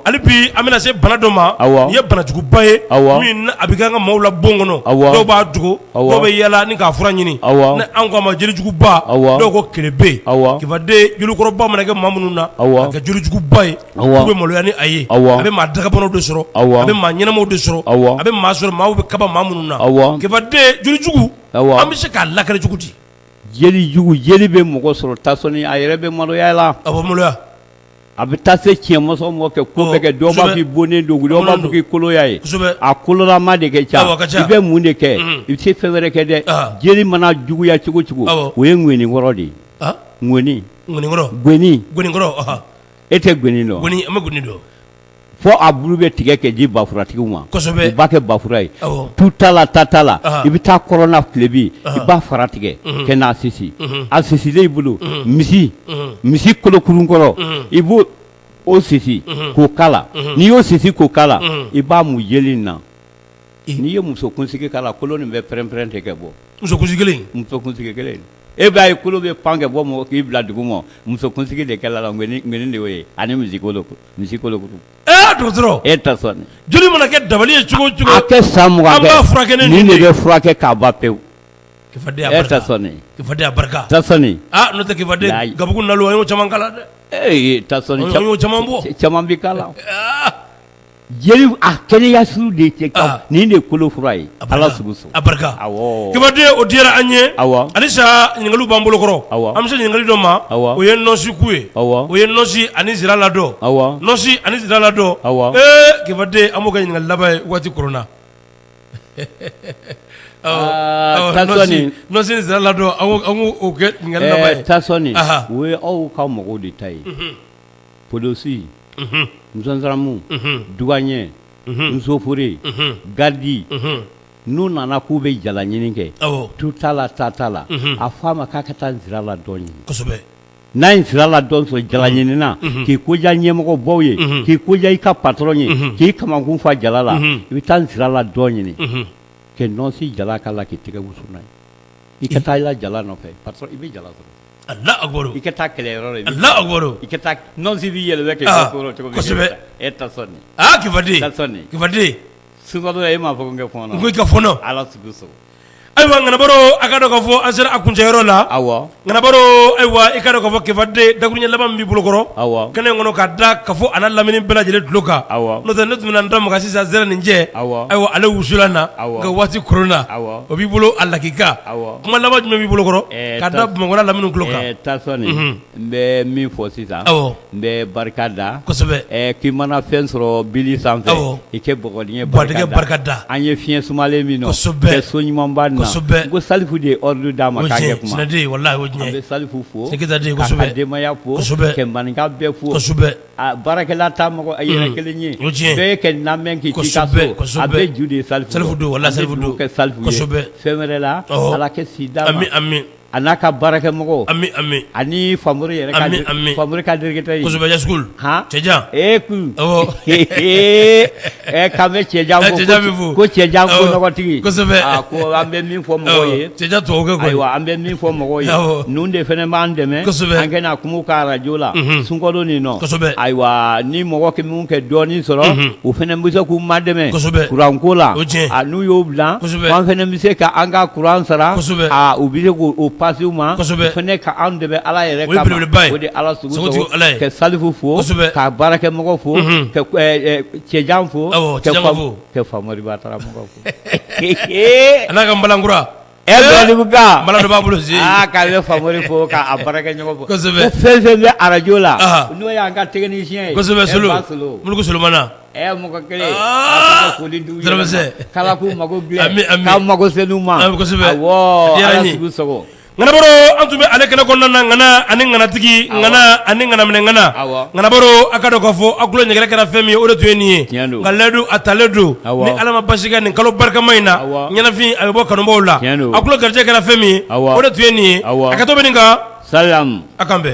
hali bi an bɛna se bana dɔ ma nin ye banajuguba ye min a bɛ kɛ an ka maaw la bon kɔnɔ dɔw b'a dogo dɔw bɛ yala ni k'a fura ɲini ni an ko a ma jelijuguba dɔw ko kelebe kifaden jelukɔrɔba mana kɛ maa minnu na a kɛ jelijuguba ye u bɛ maloya ni a ye a bɛ maa dagabanaw de sɔrɔ a bɛ maa ɲɛnamaw de sɔrɔ a bɛ maa sɔrɔ maaw bɛ kaba maa minnu na kifaden jelijugu an bɛ se k'a lakale cogo di jeli bɛ mɔgɔ sɔrɔ tasɔni a yɛrɛ bɛ maloya la a bɛ maloya a bɛ taa se tiɲɛmɔsɔ mɔ kɛ ko bɛɛ kɛ dɔw b'a fɔ i bonnen don dɔw b'a fɔ k'i koloya ye a kololama de kɛ ca i bɛ mun de kɛ i bɛ se fɛn wɛrɛ kɛ dɛ jeli mana juguya cogo cogo o ye ŋɔnikɔrɔ de ye ŋɔnikɔrɔ e tɛ gweni dɔn an bɛ gweni dɔn fo a bulu bɛ tigɛ kɛ di bafuratigiw ma kosɛbɛ i b'a kɛ bafura ye tu ta la ta ta la i bɛ taa kɔrɔna tilebi i b'a fara tigɛ kɛ n'a sisi a sisilen i bolo misi kolokurun kɔrɔ i b'o o sisi k'o kala n'i y'o sisi k'o kala i b'a mu jeli na n'i ye muso kunsigi kala kolo nin bɛ pɛrɛn-pɛrɛn tɛ kɛ bɔ muso kunsigi kelen e b'a ye kolo bɛ pan kɛ bɔ mɔgɔ k'i bila dugu ma muso kunsigi de kɛla la ŋɛni de y'o ye ani misi kolokuru dɔgɔtɔrɔ e ta sɔn joli mana kɛ dabali ye cogo o cogo a kɛ san mugan kɛ an b'a furakɛ nin de bɛ furakɛ k'a ban pewu kifaden e ta sɔn kifaden a barika ta sɔn n'o tɛ kifaden gabugu nalo an y'o caman kala dɛ ta sɔn an y'o caman bɔ caman bi kala jeli a kɛnɛya suru de cɛ kan nin de kolo fura ye ala sugu so a barika kifaden o diyara an ye halisa ɲininkaliw b'an bolo kɔrɔ an bɛ se ɲininkali dɔ ma o ye nɔsi ku ye o ye nɔsi ani zira ladɔn nɔsi ani zira ladɔn kifaden an b'o kɛ ɲininkali laban ye waati koronna nɔsi ni zira ladɔn an k'o kɛ ɲininkali laban ye tasɔni o ye aw ka mɔgɔw de ta ye polosi nzanzaramu dugaɲɛ nsofore garidi n'u nana k'u bɛ jala ɲini kɛ tu t'a la ta t'a la a fɔ a ma k'a ka taa nsira la dɔn ɲini n'a ye nsira la dɔn sɔrɔ jala ɲinina k'i koja ɲɛmɔgɔ baw ye k'i koja i ka patɔrɔn ye k'i kamakun fa jala la i bɛ taa nsira la dɔn ɲini kɛ nɔnsi jala k'a la k'i tɛgɛ wusu n'a ye i ka taa i la jala nɔfɛ patɔrɔn i bɛ jala sɔrɔ Allah akbar i ka taa kɛlɛyɔrɔ la Allah akbar i ka taa nɔnsi b'i yɛlɛmɛ kɛ cogo kosɛbɛ e ta sɔnni kifaden ta sɔnni kifaden sunkalo la e m'a fɔ ko n kɛ fɔnɔ n ko i ka fɔnɔ ala sugu so ayiwa nganabaro a ka dɔn ka fɔ an sera a kuncɛyɔrɔ la nganabaro ayiwa i ka dɔn ka fɔ kefaden dakuruɲɛ laban min b'i bolo kɔrɔ kɛnɛ in kɔnɔ ka da ka fɔ a n'a lamini bɛɛ lajɛlen tulo kan n'o tɛ ne tun bɛna n da maga sisan zɛrɛ nin jɛ ayiwa ale wusulan na ka waati koronna o b'i bolo a lakika kuma laban jumɛn b'i bolo kɔrɔ ka da Bamakɔla lamini tulo kan Tasɔni n bɛ min fɔ sisan n bɛ barika da kosɛbɛ k'i mana fɛn sɔrɔ bili sanfɛ i kɛ bɔgɔdingɛ barika da an ye fiɲɛ sumalen min nɔ kɛ so ɲumanba na n ko Salifu de ye ordre d'a ma k'a kɛ kuma an bɛ Salifu fo k'a ka denbaya fo kɛ maninka bɛɛ fo baarakɛla t'a mɔgɔ a yɛrɛ kelen ye bɛɛ ye kɛ namɛn k'i k'i ka so a bɛɛ ju de ye Salifu don kɛ Salifu ye fɛn wɛrɛ la Ala kɛ si d'a ma a n'a ka baarakɛmɔgɔw ani Famori yɛrɛ ka Famori ka directeur ye kosɛbɛ Yaskul Cɛjan k'an bɛ Cɛjan fo ko Cɛjan ko nɔgɔtigi ko an bɛ min fɔ mɔgɔw ye Cɛjan tɔgɔ kɛ ayiwa an bɛ min fɔ mɔgɔw ye ninnu de fana b'an dɛmɛ an kana kuma ka radio la sunkalo nin nɔ ayiwa ni mɔgɔ min kɛ dɔɔnin sɔrɔ u fana bɛ se k'u ma dɛmɛ kuran ko la n'u y'o bila an fana bɛ se ka an ka kuran sara u bɛ se k'o pasiw ma fɛnɛ ka an dɛmɛ Ala yɛrɛ kama o de Ala sugu kɛ Salifu fo ka baarakɛmɔgɔ fo kɛ Cɛjan fo kɛ Famori Batara mɔgɔ fo a n'a ka mbalankura Balibuka mbala dɔ b'a bolo k'a bɛ Famori fo k'a baarakɛɲɔgɔn fo ko fɛn fɛn bɛ radio la n'o y'an ka technicien ye kosɛbɛ Muluku Solomana mɔgɔ kelen a ka foli d'u ye k'Ala k'u mago dilan k'aw mago se n'u ma awɔ Ala sugu sago nganabaro an tun bɛ ale kɛnɛ kɔnɔna na ngana ani nganatigi ngana ani nganaminɛ ngana nganabaro a ka dɔn k'a fɔ a tulo ɲɛgɛrɛ kɛra fɛn min ye o de tun ye nin ye nka layidu a talen don ni Ala ma basi kɛ nin kalo barikama in na ɲɛnafin a bɛ bɔ kanubaw la a tulo garijɛgɛ kɛra fɛn min ye o de tun ye nin ye a ka to bɛ nin kan salam a kan bɛn